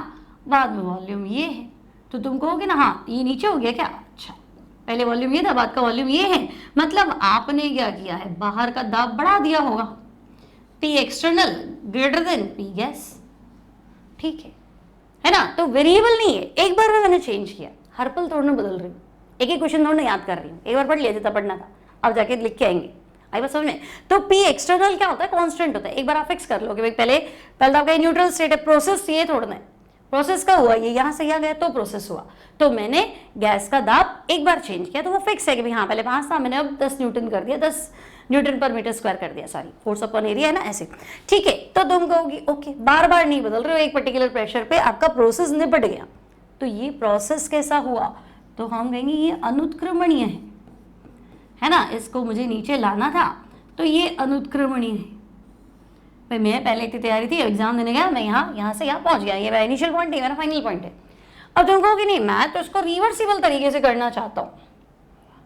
बाद में वॉल्यूम ये है, तो तुम कहोगे ना हाँ ये नीचे हो गया क्या, अच्छा पहले वॉल्यूम ये था, बाद का वॉल्यूम ये है, मतलब आपने क्या किया है, बाहर का दाब बढ़ा दिया होगा, P external greater than P gas, ठीक है ना। तो वेरिएबल नहीं है, एक बार में मैंने चेंज किया, हर पल थोड़ा बदल रही हूँ, एक एक क्वेश्चन थोड़ा याद कर रही हूँ, एक बार पढ़ लिया जितना पढ़ना था, अब जाके लिख के आएंगे, आई बात समझ में। तो P एक्सटर्नल क्या होता है, कांस्टेंट होता है, एक बार आप फिक्स कर लो कि भाई पहले तो आपका न्यूट्रल स्टेट है, प्रोसेस ये थोड़ा है, प्रोसेस का हुआ, ये यहाँ से यहाँ गया तो प्रोसेस हुआ, तो मैंने गैस का दाब एक बार चेंज किया तो वो फिक्स है कि भाई हाँ पहले 5 था, मैंने अब 10 न्यूटन कर दिया, 10 न्यूटन पर मीटर स्क्वायर कर दिया, सॉरी फोर्स अपॉन एरिया है ना ऐसे, ठीक है। तो तुम कहोगी ओके बार बार नहीं बदल रहे हो, एक पर्टिकुलर प्रेशर पे आपका प्रोसेस निपट गया, तो ये प्रोसेस कैसा हुआ, तो हम कहेंगे ये अनुत्क्रमणीय है ना, इसको मुझे नीचे लाना था तो ये अनुत्क्रमणीय है। भाई मैं पहले इतनी तैयारी थी, एग्जाम देने गया, मैं यहाँ से यहाँ पहुंच गया, ये मेरा इनिशियल पॉइंट है, मेरा फाइनल पॉइंट है। अब तुम कहोगे नहीं मैं तो इसको रिवर्सिबल तरीके से करना चाहता हूँ,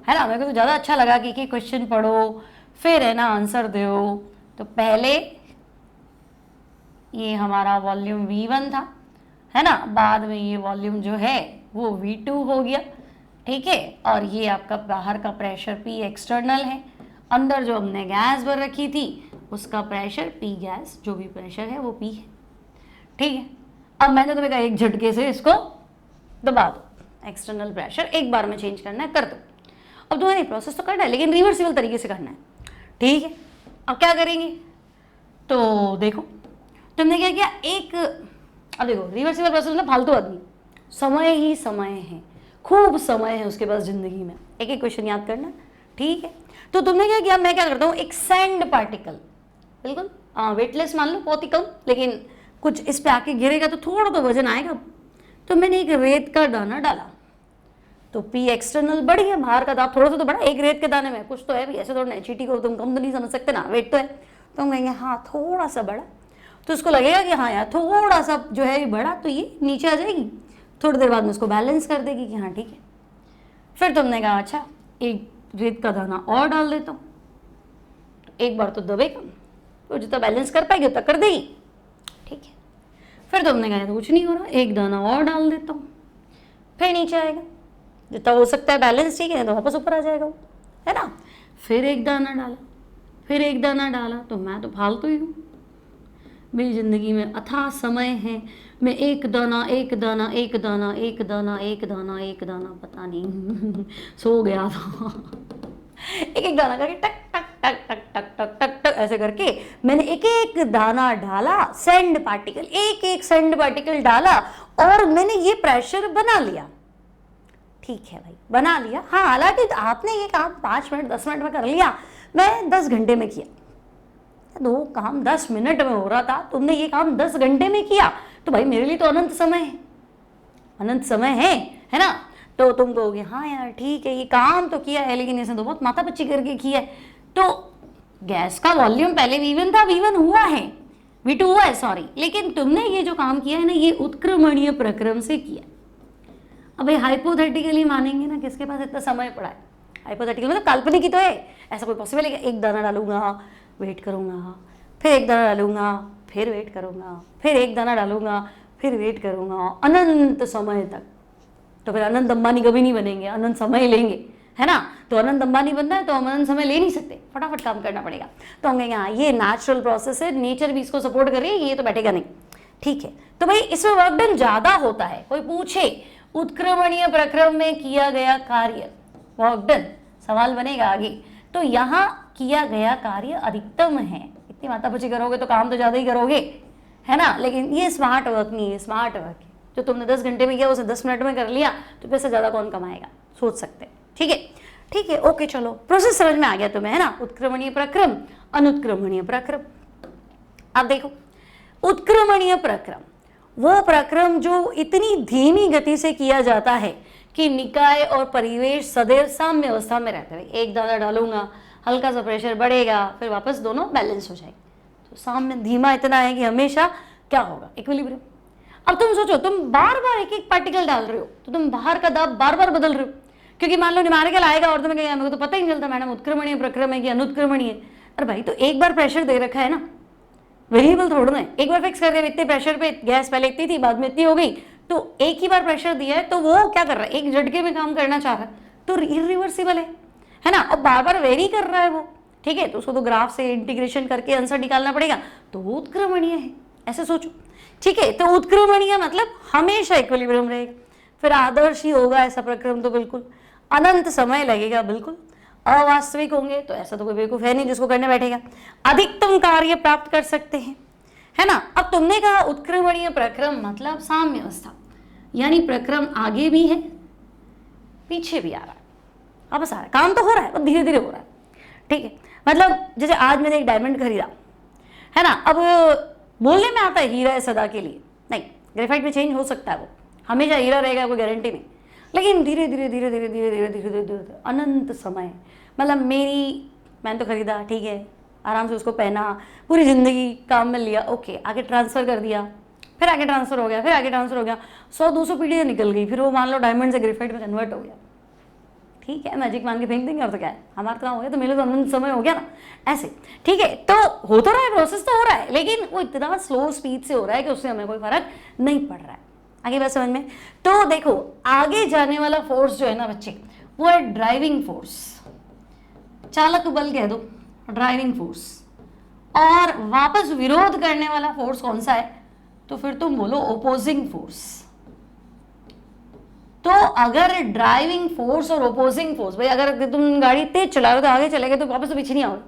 है ना, मेरे को तो ज़्यादा अच्छा लगा कि क्वेश्चन पढ़ो फिर है ना आंसर दो। तो पहले ये हमारा वॉल्यूम V1 था, है ना, बाद में ये वॉल्यूम जो है वो V2 हो गया, ठीक है, और ये आपका बाहर का प्रेशर P एक्सटर्नल है, अंदर जो हमने गैस भर रखी थी उसका प्रेशर P गैस, जो भी प्रेशर है वो P है, ठीक है। अब मैंने तुम्हें कहा एक झटके से इसको दबा दो, एक्सटर्नल प्रेशर एक बार में चेंज करना है कर दो। अब तुम्हारी प्रोसेस तो करना है लेकिन रिवर्सिबल तरीके से करना है, ठीक है। अब क्या करेंगे, तो देखो तुमने क्या किया, अब देखो रिवर्सिबल प्रोसेस मतलब फालतू आदमी, समय ही समय है, खूब समय है उसके पास जिंदगी में, एक एक क्वेश्चन याद करना, ठीक है। तो तुमने क्या किया, मैं क्या करता हूँ, एक सैंड पार्टिकल, बिल्कुल वेटलेस मान लो, बहुत ही कम, लेकिन कुछ इस पे आके गिरेगा तो थोड़ा तो वजन आएगा, तो मैंने एक रेत का दाना डाला, तो P एक्सटर्नल बढ़ गया, बाहर का दाब थोड़ा सा तो बढ़ा, एक रेत के दाने में कुछ तो है भी, ऐसे थोड़ा चीटी को तुम कम तो नहीं समझ सकते ना, वेट तो है, तो हम कहेंगे हाँ थोड़ा सा बढ़ा, तो उसको लगेगा कि हाँ यार थोड़ा सा जो है बढ़ा, तो ये नीचे आ जाएगी, थोड़ी देर बाद में उसको बैलेंस कर देगी कि हाँ ठीक है। फिर तुमने कहा अच्छा एक रेत का दाना और डाल देता हूँ, तो एक बार तो दबेगा, तो जितना बैलेंस कर पाएगी उतना कर देगी, ठीक है। फिर तुमने कहा तो कुछ नहीं हो रहा, एक दाना और डाल देता हूँ, फिर नीचे आएगा, जितना हो सकता है बैलेंस, ठीक है, तो वापस ऊपर आ जाएगा वो, है ना। फिर एक दाना डाला, फिर एक दाना डाला, तो मैं तो फालतू ही हूँ, मेरी ज़िंदगी में अथाह समय है, मैं एक दाना एक दाना एक दाना एक दाना एक दाना एक दाना पता नहीं सो गया था एक एक दाना करके टक टक टक टक टक टक टक टक ऐसे करके मैंने एक एक दाना डाला, सैंड पार्टिकल, एक एक सैंड पार्टिकल डाला, और मैंने ये प्रेशर बना लिया, ठीक है भाई बना लिया। हाँ हालांकि आपने ये काम 5 मिनट 10 मिनट में कर लिया, मैं 10 घंटे में किया, दो काम 10 मिनट में हो रहा था, तुमने ये काम 10 घंटे में किया, तो भाई मेरे लिए तो अनंत समय है, अनंत समय है ना। तो तुम कहोगे हाँ यार ठीक है ये काम तो किया है, लेकिन इसने तो बहुत माथा पच्ची करके किया है। तो गैस का वॉल्यूम पहले V1 था, V1 हुआ है, V2 हुआ है सॉरी, लेकिन तुमने ये जो काम किया है ना ये उत्क्रमणीय प्रक्रम से किया। अब भाई हाइपोथेटिकली मानेंगे ना, किसके पास इतना समय पड़ा है, हाइपोथेटिकल मतलब काल्पनिक ही तो है, ऐसा कोई पॉसिबल है कि एक दाना डालूंगा वेट करूंगा, फिर एक दाना डालूंगा फिर वेट करूंगा, फिर एक दाना डालूंगा फिर वेट करूंगा अनंत समय तक, तो फिर अनंत अंबानी कभी नहीं बनेंगे, अनंत समय लेंगे, है ना। तो अनंत अंबानी बनना है तो हम अनंत समय ले नहीं सकते, फटाफट काम करना पड़ेगा। तो हम कहेंगे हाँ ये नेचुरल प्रोसेस है, नेचर भी इसको सपोर्ट कर रही है, ये तो बैठेगा नहीं, ठीक है। तो भाई इसमें वर्क डन ज्यादा होता है, कोई पूछे उत्क्रमणीय प्रक्रम में किया गया कार्य वर्क डन, सवाल बनेगा आगे, तो यहाँ किया गया कार्य अधिकतम है, इतनी माथापच्ची करोगे तो काम तो ज्यादा ही करोगे, है ना। लेकिन ये स्मार्ट वर्क नहीं है, स्मार्ट वर्क है, जो तुमने 10 घंटे में किया उसे 10 मिनट में कर लिया, तो पैसे ज्यादा कौन कमाएगा, सोच सकते हैं, ठीक है ठीक है ओके। चलो प्रोसेस समझ में आ गया तुम्हें, है ना, उत्क्रमणीय प्रक्रम अनुत्क्रमणीय प्रक्रम। अब देखो उत्क्रमणीय प्रक्रम वो प्रक्रम जो इतनी धीमी गति से किया जाता है कि निकाय और परिवेश सदैव साम्य अवस्था में रहते हैं। एक दाना डालूंगा, हल्का सा प्रेशर बढ़ेगा, फिर वापस दोनों बैलेंस हो जाएंगे, तो साम्य धीमा इतना है कि हमेशा क्या होगा, इक्विलिब्रियम। अब तुम सोचो तुम बार बार एक एक पार्टिकल डाल रहे हो, तो तुम बाहर का दाब बार बार बदल रहे हो, क्योंकि मान लो न्यूमेरिकल आएगा और तुम्हें कहेगा मेरे को तो पता ही नहीं चलता मैडम उत्क्रमणीय प्रक्रम है कि अनुत्क्रमणीय। अरे भाई तो एक बार प्रेशर दे रखा है ना, वेरिएबल थोड़ा ना है, एक बार फिक्स कर दिया इतने प्रेशर पे गैस पहले इतनी थी बाद में इतनी हो गई, तो एक ही बार प्रेशर दिया है तो वो क्या कर रहा है, एक झटके में काम करना चाह रहा है, तो इरिवर्सिबल है ना। अब बार बार वेरी कर रहा है वो, ठीक है, तो उसको तो ग्राफ से इंटीग्रेशन करके आंसर निकालना पड़ेगा, तो वो उत्क्रमणीय है, ऐसे सोचो, ठीक है। तो उत्क्रमणीय मतलब हमेशा इक्विलिब्रियम रहेगा, फिर आदर्श ही होगा ऐसा प्रक्रम, तो बिल्कुल अनंत समय लगेगा, बिल्कुल अवास्तविक होंगे तो ऐसा तो कोई बेवकूफ है नहीं जिसको करने बैठेगा। अधिकतम कार्य प्राप्त कर सकते हैं, है ना। अब तुमने कहा उत्क्रमणीय प्रक्रम मतलब साम्य अवस्था, यानी प्रक्रम आगे भी है पीछे भी आ रहा है, वापस आ रहा है, काम तो हो रहा है और धीरे धीरे हो रहा है, ठीक है। मतलब जैसे आज मैंने एक डायमंड खरीदा, है ना, अब बोलने में आता है हीरा है सदा के लिए, नहीं, ग्रेफाइट में चेंज हो सकता है, वो हमेशा हीरा रहेगा कोई गारंटी नहीं, लेकिन धीरे धीरे धीरे धीरे धीरे धीरे धीरे धीरे धीरे अनंत समय, मतलब मैंने तो खरीदा, ठीक है, आराम से उसको पहना, पूरी ज़िंदगी काम में लिया, ओके, आगे ट्रांसफ़र कर दिया, फिर आगे ट्रांसफ़र हो गया, फिर आगे ट्रांसफ़र हो गया, 100-200 पीढ़ियाँ निकल गई, फिर वो मान लो डायमंड से ग्रेफाइट में कन्वर्ट हो गया, ठीक है, मैजिक मान के फेंक देंगे और तो क्या है, हमारा काम हो गया, तो मेरे तो अनंत समय हो गया ना, ऐसे, ठीक है। तो हो तो रहा है, प्रोसेस तो हो रहा है, लेकिन वो इतना स्लो स्पीड से हो रहा है कि उससे हमें कोई फर्क नहीं पड़ रहा है। आगे बात समझ में। तो देखो आगे जाने वाला फोर्स जो है ना बच्चे, वो है ड्राइविंग फोर्स, चालक बल कह दो, ड्राइविंग फोर्स, और वापस विरोध करने वाला फोर्स कौन सा है, तो फिर तुम बोलो ओपोजिंग फोर्स। तो अगर ड्राइविंग फोर्स और ओपोजिंग फोर्स, भाई अगर तुम गाड़ी तेज चला रहे हो तो आगे चलेगे, तो वापस तो पीछे नहीं आओगे,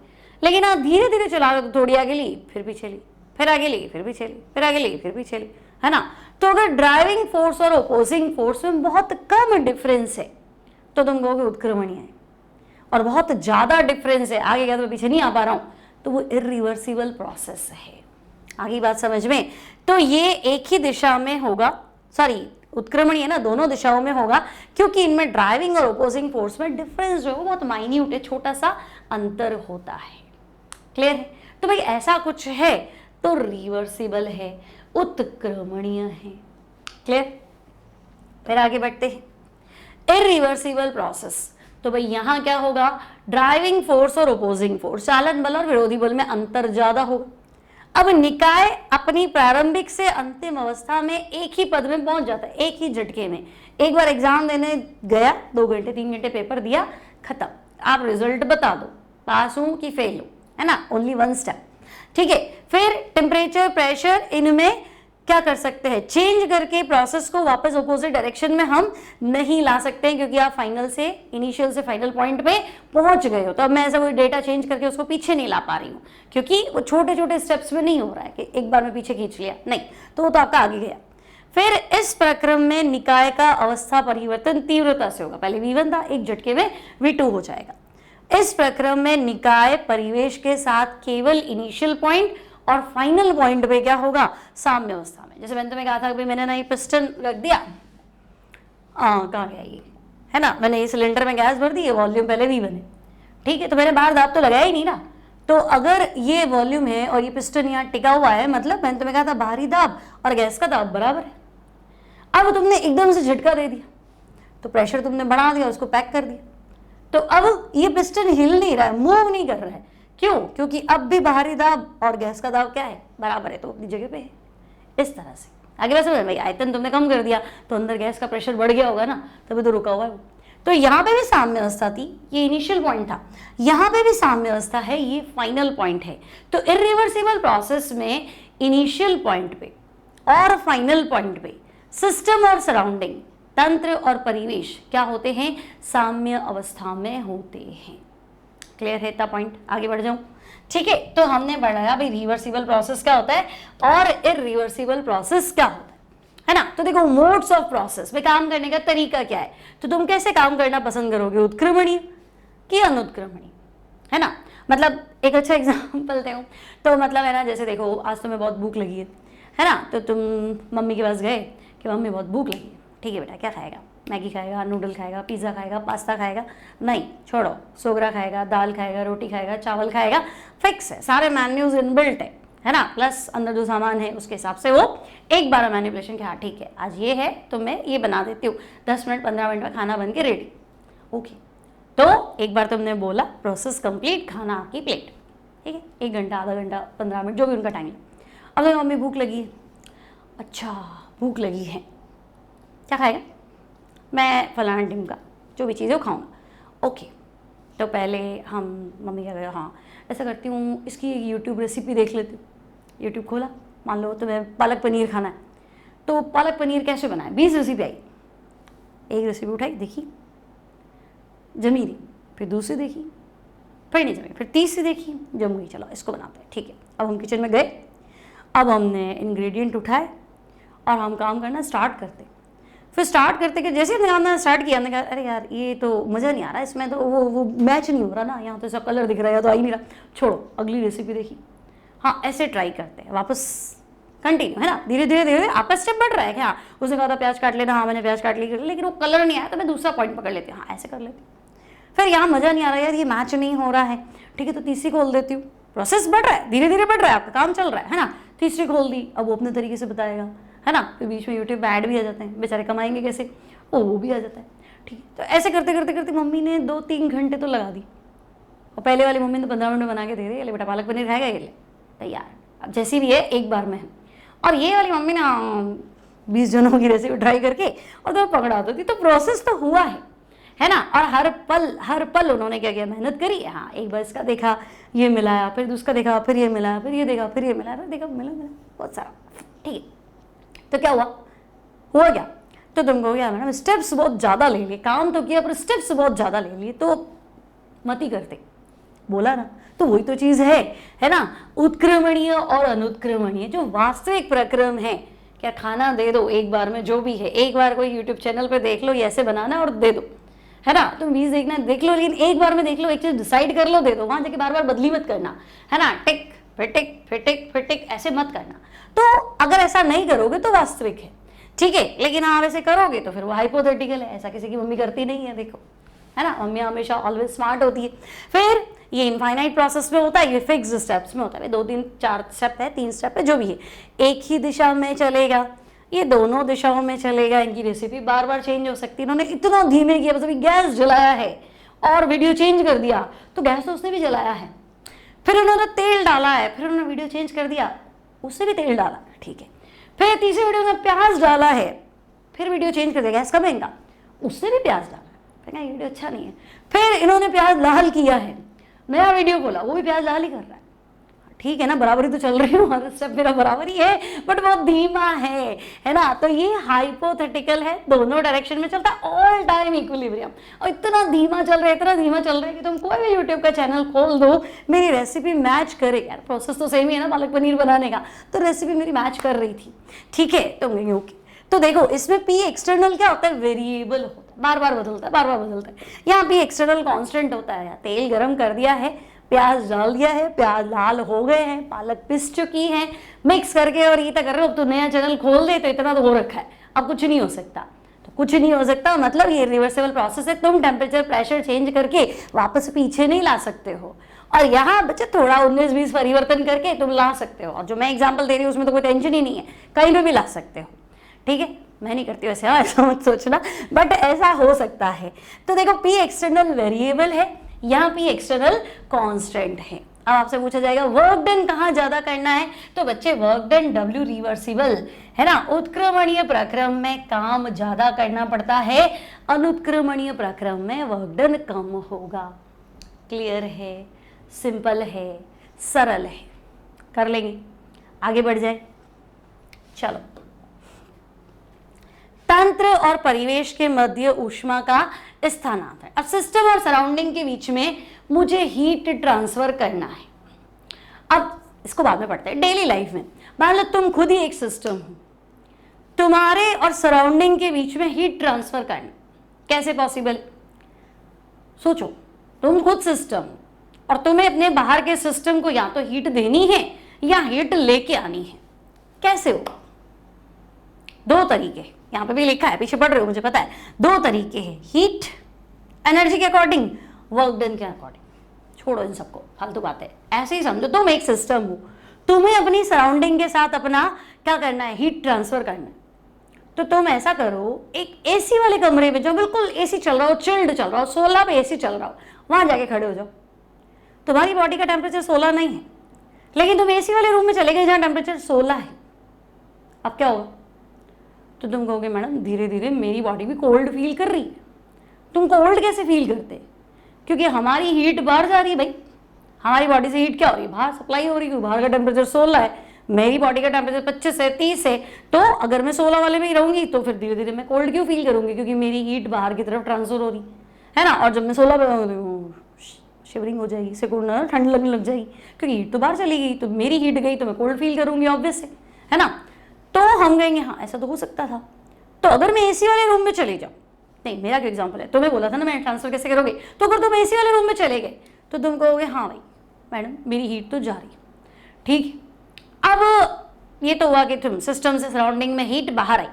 लेकिन आप धीरे धीरे चला रहे हो तो थोड़ी आगे ली, फिर पीछे ली, फिर आगे ली, फिर पीछे ली, फिर आगे ली, फिर पीछे ली, है ना। तो अगर ड्राइविंग फोर्स और ओपोजिंग फोर्स में बहुत कम डिफरेंस है तो तुम कहोगे उत्क्रमणीय है, और बहुत ज्यादा डिफरेंस है, आगे गया तो पीछे नहीं आ पा रहा हूं, तो वो इरिवर्सिबल प्रोसेस है। आगे बात समझ में। तो ये एक ही दिशा में होगा, सॉरी उत्क्रमणीय है ना, दोनों दिशाओं में होगा, क्योंकि इनमें ड्राइविंग और ओपोजिंग फोर्स में डिफरेंस जो है बहुत माइन्यूट है, छोटा सा अंतर होता है। क्लियर है। तो भाई ऐसा कुछ है तो रिवर्सिबल है, उत्क्रमणीय है। क्लियर। फिर आगे बढ़ते हैं, इरिवर्सिबल प्रोसेस। तो भाई यहां क्या होगा, ड्राइविंग फोर्स और ओपोजिंग फोर्स, चालन बल और विरोधी बल में अंतर ज्यादा होगा। अब निकाय अपनी प्रारंभिक से अंतिम अवस्था में एक ही पद में पहुंच जाता है, एक ही झटके में। एक बार एग्जाम देने गया, 2 घंटे 3 घंटे पेपर दिया, खत्म, आप रिजल्ट बता दो, पास हूं कि फेल हूं, है ना, ओनली 1 स्टेप, ठीक है। फिर टेम्परेचर, प्रेशर, इनमें क्या कर सकते हैं, चेंज करके प्रोसेस को वापस अपोजिट डायरेक्शन में हम नहीं ला सकते हैं, क्योंकि आप फाइनल से, इनिशियल से फाइनल पॉइंट पे पहुंच गए हो। तो अब मैं ऐसा कोई डेटा चेंज करके उसको पीछे नहीं ला पा रही हूँ, क्योंकि वो छोटे छोटे स्टेप्स में नहीं हो रहा है कि एक बार में पीछे खींच लिया, नहीं, तो वो तो आपका आगे गया। फिर इस प्रक्रम में निकाय का अवस्था परिवर्तन तीव्रता से होगा, पहले V1 था, एक झटके में V2 हो जाएगा। इस प्रक्रम में निकाय परिवेश के साथ केवल इनिशियल पॉइंट और फाइनल पॉइंट पे क्या होगा, साम्य अवस्था में। जैसे मैंने तुम्हें कहा था कि मैंने ना ये पिस्टन रख दिया, कहाँ गया ये, है ना, मैंने ये सिलेंडर में गैस भर दी, ये वॉल्यूम पहले V1 है, ठीक है, तो मैंने बाहर दाब तो लगाया ही नहीं ना। तो अगर ये वॉल्यूम है और ये पिस्टन यहाँ टिका हुआ है, मतलब मैंने तुम्हें कहा था बाहरी दाब और गैस का दाब बराबर है। अब तुमने एकदम से झटका दे दिया, तो प्रेशर तुमने बढ़ा दिया, उसको पैक कर दिया, तो अब ये पिस्टन हिल नहीं रहा है, मूव नहीं कर रहा है, क्यों, क्योंकि अब भी बाहरी दाब और गैस का दाब क्या है, बराबर है, तो अपनी जगह पे है। इस तरह से आगे बात समझ, भाई आयतन तुमने कम कर दिया तो अंदर गैस का प्रेशर बढ़ गया होगा ना, तभी तो रुका हुआ है वो। तो यहाँ पे भी साम्य अवस्था थी, ये इनिशियल पॉइंट था, यहाँ पे भी साम्य अवस्था है, ये फाइनल पॉइंट है। तो इरिवर्सिबल प्रोसेस में इनिशियल पॉइंट पे और फाइनल पॉइंट पे सिस्टम और सराउंडिंग, तंत्र और परिवेश क्या होते हैं, साम्य अवस्था में होते हैं। क्लियर है इतना पॉइंट, आगे बढ़ जाऊं, ठीक है। तो हमने बढ़ाया भाई रिवर्सिबल प्रोसेस क्या होता है और इरिवर्सिबल प्रोसेस क्या होता है ना। तो देखो मोड्स ऑफ प्रोसेस में काम करने का तरीका क्या है, तो तुम कैसे काम करना पसंद करोगे, उत्क्रमणीय कि अनुत्क्रमणीय, है ना। मतलब एक अच्छा एग्जाम्पल दूं तो मतलब है ना, जैसे देखो आज तुम्हें बहुत भूख लगी है ना, तो तुम मम्मी के पास गए कि मम्मी बहुत भूख लगी है, ठीक है बेटा क्या खाएगा, मैगी खाएगा, नूडल खाएगा, पिज़्ज़ा खाएगा, पास्ता खाएगा, नहीं छोड़ो, सोगरा खाएगा, दाल खाएगा, रोटी खाएगा, चावल खाएगा, फिक्स है, सारे मेन्यूज इनबिल्ट है ना, प्लस अंदर जो सामान है उसके हिसाब से वो एक बार मैनिपुलेशन के, हाँ ठीक है आज ये है तो मैं ये बना देती हूँ, 10 मिनट 15 मिनट में खाना बन के रेडी, ओके। तो एक बार तुमने बोला, प्रोसेस कंप्लीट, खाना आपकी प्लेट, ठीक है, 1 घंटा, आधा घंटा, 15 मिनट, जो भी उनका टाइम है। अब मेरी मम्मी भूख लगी है, अच्छा भूख लगी है, क्या खाएगा, मैं फलाना टिम का जो भी चीज़ है वो खाऊंगा, ओके। तो पहले हम मम्मी क्या करें, हाँ ऐसा करती हूँ, इसकी यूट्यूब रेसिपी देख लेती हूँ, यूट्यूब खोला, मान लो तुम्हें पालक पनीर खाना है, तो पालक पनीर कैसे बनाए, 20 रेसिपी आई, एक रेसिपी उठाई देखी, जमी रही, फिर दूसरी देखी, फिर नहीं जमी, फिर तीसरी देखी, जम गई, चलो इसको बनाते हैं, ठीक है। अब हम किचन में गए, अब हमने इंग्रेडिएंट उठाए और हम काम करना स्टार्ट करते। फिर स्टार्ट करते कि जैसे हमने काम करना स्टार्ट किया, हमने कहा अरे यार ये तो मज़ा नहीं आ रहा, इसमें तो वो मैच नहीं हो रहा ना, यहाँ तो सब कलर दिख रहा है तो आ ही नहीं रहा, छोड़ो अगली रेसिपी देखी। हाँ, ऐसे ट्राई करते हैं, वापस कंटिन्यू, है ना, धीरे धीरे धीरे आपका स्टेप बढ़ रहा है कि हाँ उसने कहा था प्याज काट लेना, हाँ मैंने प्याज काट ली, लेकिन वो कलर नहीं आया तो मैं दूसरा पॉइंट पकड़ लेती हूँ, हाँ ऐसे कर लेती हूँ। फिर यहाँ मज़ा नहीं आ रहा यार, ये मैच नहीं हो रहा है, ठीक है तो तीसरी खोल देती हूँ। प्रोसेस बढ़ रहा है, धीरे धीरे बढ़ रहा है, आपका काम चल रहा है ना। तीसरी खोल दी, अब वो अपने तरीके से बताएगा, है ना। फिर बीच में यूट्यूब पे ऐड भी आ जाते हैं, बेचारे कमाएंगे कैसे, वो भी आ जाता है, ठीक है। तो ऐसे करते करते करते मम्मी ने 2-3 घंटे तो लगा दी। और पहले वाली मम्मी ने 15 मिनट में बना के दे दी, ले बेटा पालक पनीर खाएगा, ये ले तैयार, अब जैसी भी है एक बार में है। और ये वाली मम्मी ना 20 जनों की रेसिपी ट्राई करके और तो पकड़ा देती। तो प्रोसेस तो हुआ है ना। और हर पल उन्होंने क्या किया, मेहनत करी। हाँ, एक बार इसका देखा, ये मिलाया, फिर दूसरा देखा, फिर ये मिलाया, फिर ये देखा, फिर ये मिलाया, फिर देखा, मिला बहुत सारा, ठीक है। तो क्या हुआ क्या, तो तुमको क्या मैडम स्टेप्स बहुत ज़्यादा ले लिए, काम तो किया पर स्टेप्स बहुत ज़्यादा ले लिए, तो मत ही करते, बोला ना। तो वही तो चीज़ है ना, उत्क्रमणीय और अनुत्क्रमणीय, जो वास्तविक प्रक्रम है। क्या खाना दे दो एक बार में, जो भी है एक बार कोई यूट्यूब चैनल पे देख लो ये ऐसे बनाना और दे दो, है ना। तुम 20 देखना देख लो, लेकिन एक बार में देख लो, एक चीज़ डिसाइड कर लो, दे दो। वहाँ जाके बार बार बदली मत करना, है ना। टिक फिर टिक फिर टिक फिर टिक ऐसे मत करना। तो अगर ऐसा नहीं करोगे तो वास्तविक है, ठीक है। लेकिन हाँ वैसे करोगे तो फिर वो हाइपोथेटिकल है। ऐसा किसी की मम्मी करती नहीं है, देखो, है ना। मम्मी हमेशा ऑलवेज स्मार्ट होती है। फिर ये इनफाइनाइट प्रोसेस में होता है, ये फिक्स्ड स्टेप्स में होता है। 2 3 4 स्टेप है, 3 स्टेप है, जो भी है, एक ही दिशा में चलेगा, ये दोनों दिशाओं में चलेगा। इनकी रेसिपी बार बार चेंज हो सकती है। इन्होंने इतना धीमे किया, बस अभी गैस जलाया है और वीडियो चेंज कर दिया, तो गैस तो उसने भी जलाया है। फिर उन्होंने तेल डाला है, फिर उन्होंने वीडियो चेंज कर दिया, उससे भी तेल डाला, ठीक है। फिर तीसरी वीडियो में प्याज डाला है, फिर वीडियो चेंज कर दिया, गैस कम है इनका, उससे भी प्याज डाला, फिर ये वीडियो अच्छा नहीं है। फिर इन्होंने प्याज लाल किया है, नया वीडियो खोला, वो भी प्याज लाल ही कर रहा है, ठीक है ना। बराबरी तो चल रही हूँ, हर स्टेप मेरा बराबर ही है, बट बहुत धीमा है ना। तो ये हाइपोथेटिकल है, दोनों डायरेक्शन में चलता है, ऑल टाइम इक्विलिब्रियम। और इतना धीमा चल रहा है कि तुम कोई भी यूट्यूब का चैनल खोल दो, मेरी रेसिपी मैच करे। यार प्रोसेस तो सेम ही है ना पालक पनीर बनाने का, तो रेसिपी मेरी मैच कर रही थी, ठीक है। तो ओके, तो देखो इसमें पी एक्सटर्नल क्या होता है, वेरिएबल होता है, बार बार बदलता है। यहाँ पी एक्सटर्नल कांस्टेंट होता है। तेल गरम कर दिया है, प्याज डाल दिया है, प्याज लाल हो गए हैं, पालक पिस चुकी है, मिक्स करके और ये तक कर रहे हो। तो नया चैनल खोल दे तो इतना तो हो रखा है, अब कुछ नहीं हो सकता। तो कुछ नहीं हो सकता मतलब ये रिवर्सिबल प्रोसेस है। तुम टेम्परेचर प्रेशर चेंज करके वापस पीछे नहीं ला सकते हो। और यहाँ बच्चे थोड़ा 19-20 परिवर्तन करके तुम ला सकते हो। और जो मैं एग्जाम्पल दे रही हूँ उसमें तो कोई टेंशन ही नहीं है, कहीं पर भी ला सकते हो, ठीक है। मैं नहीं करती वैसे, ऐसा मत सोचना, बट ऐसा हो सकता है। तो देखो पी एक्सटर्नल वेरिएबल है, यहाँ पी एक्सटर्नल कांस्टेंट है। अब आपसे पूछा जाएगा वर्क डन कहाँ ज्यादा करना है, तो बच्चे वर्क डन W रिवर्सिबल है ना। उत्क्रमणीय प्रक्रम में काम ज्यादा करना पड़ता है, अनुत्क्रमणीय प्रक्रम में वर्क डन कम होगा। क्लियर है, सिंपल है, सरल है, कर लेंगे, आगे बढ़ जाए। चलो, तंत्र और परिवेश के मध्य ऊष्मा का स्थानांतरण। अब सिस्टम और सराउंडिंग के बीच में मुझे हीट ट्रांसफर करना है। अब इसको बाद में पढ़ते हैं। डेली लाइफ में मान लो तुम खुद ही एक सिस्टम हो, तुम्हारे और सराउंडिंग के बीच में हीट ट्रांसफर करना कैसे पॉसिबल? सोचो, तुम खुद सिस्टम और तुम्हें अपने बाहर के सिस्टम को या तो हीट देनी है या हीट लेके आनी है, कैसे होगा? 2 तरीके, यहाँ पे भी लिखा है, पीछे पढ़ रहे हो मुझे पता है। 2 तरीके हैं, हीट एनर्जी के अकॉर्डिंग, वर्क डन के अकॉर्डिंग। छोड़ो इन सबको, फालतू बातें। ऐसे ही समझो तुम एक सिस्टम हो, तुम्हें अपनी सराउंडिंग के साथ अपना क्या करना है, हीट ट्रांसफर करना है। तो तुम ऐसा करो, एक एसी वाले कमरे में जो बिल्कुल एसी चल रहा हो, चिल्ड चल रहा हो, 16 पे एसी चल रहा हो, वहां जाके खड़े हो जाओ। तुम्हारी बॉडी का टेम्परेचर 16 नहीं है, लेकिन तुम एसी वाले रूम में चले गए जहां टेम्परेचर 16 है। अब क्या होगा? तो तुम कहोगे मैडम धीरे धीरे मेरी बॉडी भी कोल्ड फील कर रही है। तुम कोल्ड कैसे फील करते? क्योंकि हमारी हीट बाहर जा रही है भाई, हमारी बॉडी से हीट क्या हो रही है, बाहर सप्लाई हो रही है। बाहर का टेम्परेचर 16 है, मेरी बॉडी का टेम्परेचर 25 है, 30 है। तो अगर मैं 16 वाले में ही रहूंगी तो फिर धीरे धीरे मैं कोल्ड क्यों फील करूंगी? क्योंकि मेरी हीट बाहर की तरफ ट्रांसफर हो रही है ना। और जब मैं 16 पे शिवरिंग हो जाएगी, सिकुड़ना, ठंड लगने लग जाएगी, क्योंकि हीट तो बाहर चली गई, तो मेरी हीट गई तो मैं कोल्ड फील करूंगी ऑब्वियस है ना। तो हम कहेंगे हाँ ऐसा तो हो सकता था। तो अगर मैं एसी वाले रूम में चली जाऊँ, नहीं मेरा क्या एग्जाम्पल है, तुम्हें बोला था ना मैं ट्रांसफर कैसे करोगे, तो अगर तुम एसी वाले रूम में चले गए तो तुम कहोगे हाँ भाई मैडम मेरी हीट तो जा रही है, ठीक है। अब ये तो हुआ कि तुम सिस्टम से सराउंडिंग में हीट बाहर आई,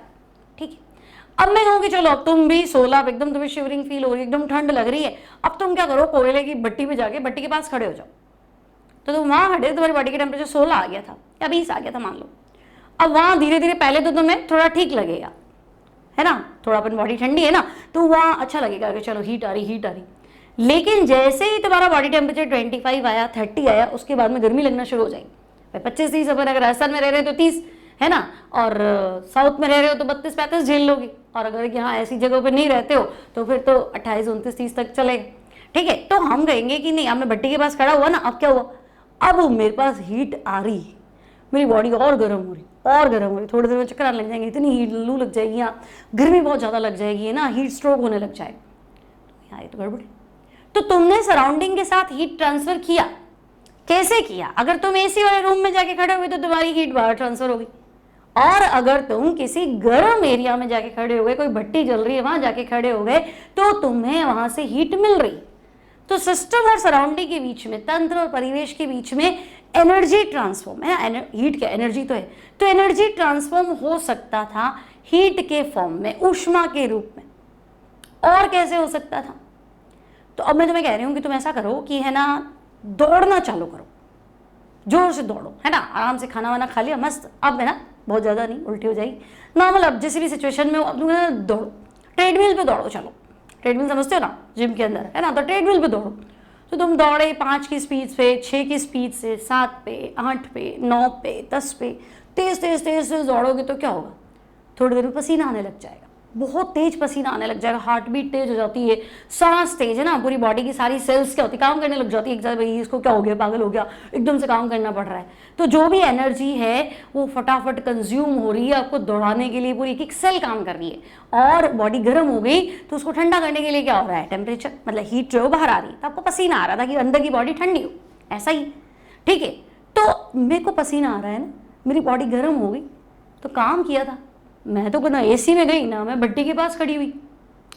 ठीक है। अब मैं कहूँगी चलो अब तुम भी सोलह, अब एकदम तुम्हें शिवरिंग फील हो रही है, एकदम ठंड लग रही है, अब तुम क्या करो, कोयले की भट्टी पे जाके भट्टी के पास खड़े हो जाओ। तो तुम वहाँ खड़े, तुम्हारी बॉडी का टेम्परेचर 16 आ गया था या 20 आ गया था मान लो। अब वहाँ धीरे धीरे पहले तो तुम्हें थोड़ा ठीक लगेगा, है ना, थोड़ा अपन बॉडी ठंडी है ना, तो वहाँ अच्छा लगेगा कि चलो हीट आ रही। लेकिन जैसे ही तुम्हारा बॉडी टेम्परेचर 25 आया, 30 आया, उसके बाद में गर्मी लगना शुरू हो जाएगी। 25-30, अपन अगर राजस्थान में रह रहे हो तो 30, है ना, और साउथ में रह रहे हो तो 32-35 झेल लोगी, और अगर यहाँ ऐसी जगहों पे नहीं रहते हो तो फिर तो 28-29-30 तक चलेगा, ठीक है। तो हम कहेंगे कि नहीं, अब मैं भट्टी के पास खड़ा हुआ ना, अब क्या हुआ, अब मेरे पास हीट आ रही है, मेरी बॉडी और गर्म हो रही, थोड़ी देर में चक्कर आने लग जाएंगे, इतनी हीट लू लग जाएगी, यहाँ गर्मी बहुत ज़्यादा लग जाएगी, है ना, हीट स्ट्रोक होने लग जाएगा, तो यहाँ ये तो गड़बड़ है। तो तुमने सराउंडिंग के साथ हीट ट्रांसफर किया, कैसे किया, अगर तुम एसी वाले रूम में जाके खड़े हुए तो तुम्हारी हीट बाहर ट्रांसफर होगी, और अगर तुम किसी गर्म एरिया में जाके खड़े हो गए, कोई भट्टी जल रही है वहां जाके खड़े हो गए, तो तुम्हें वहां से हीट मिल रही। तो सिस्टम और सराउंडिंग के बीच में, तंत्र और परिवेश के बीच में एनर्जी ट्रांसफॉर्म है, हीट क्या एनर्जी तो है, तो एनर्जी ट्रांसफॉर्म हो सकता था हीट के फॉर्म में, ऊष्मा के रूप में। और कैसे हो सकता था, तो अब मैं तुम्हें कह रही हूँ कि तुम ऐसा करो कि है ना, दौड़ना चालू करो, जोर से दौड़ो, है ना, आराम से खाना वाना खा लिया मस्त, अब है ना बहुत ज़्यादा नहीं, उल्टी हो जाएगी, नॉर्मल, अब जिस भी सिचुएशन में हो अब तुम दौड़ो, ट्रेडमिल पे दौड़ो, चलो ट्रेडमिल समझते हो ना, जिम के अंदर, है ना, तो ट्रेडमिल पे दौड़ो। तो तुम दौड़े 5 की स्पीड पे, 6 की स्पीड से, 7 पे, 8 पे, 9 पे, 10 पे, तेज दौड़ोगे तो क्या होगा, थोड़ी देर में पसीना आने लग जाएगा, बहुत तेज पसीना आने लग जाएगा, हार्ट बीट तेज हो जाती है, सांस तेज, है ना, पूरी बॉडी की सारी सेल्स क्या होती है, काम करने लग जाती है, भाई इसको क्या हो गया, पागल हो गया, एकदम से काम करना पड़ रहा है। तो जो भी एनर्जी है वो फटाफट कंज्यूम हो रही है, आपको दौड़ाने के लिए पूरी एक सेल काम कर रही है, और बॉडी गर्म हो गई तो उसको ठंडा करने के लिए क्या हो रहा है, टेम्परेचर, मतलब हीट जो बाहर आ रही है, तो आपको पसीना आ रहा था कि अंदर की बॉडी ठंडी हो, ऐसा ही, ठीक है। तो मेरे को पसीना आ रहा है ना, मेरी बॉडी गर्म हो गई, तो काम किया था, मैं तो ना एसी में गई ना मैं भट्टी के पास खड़ी हुई,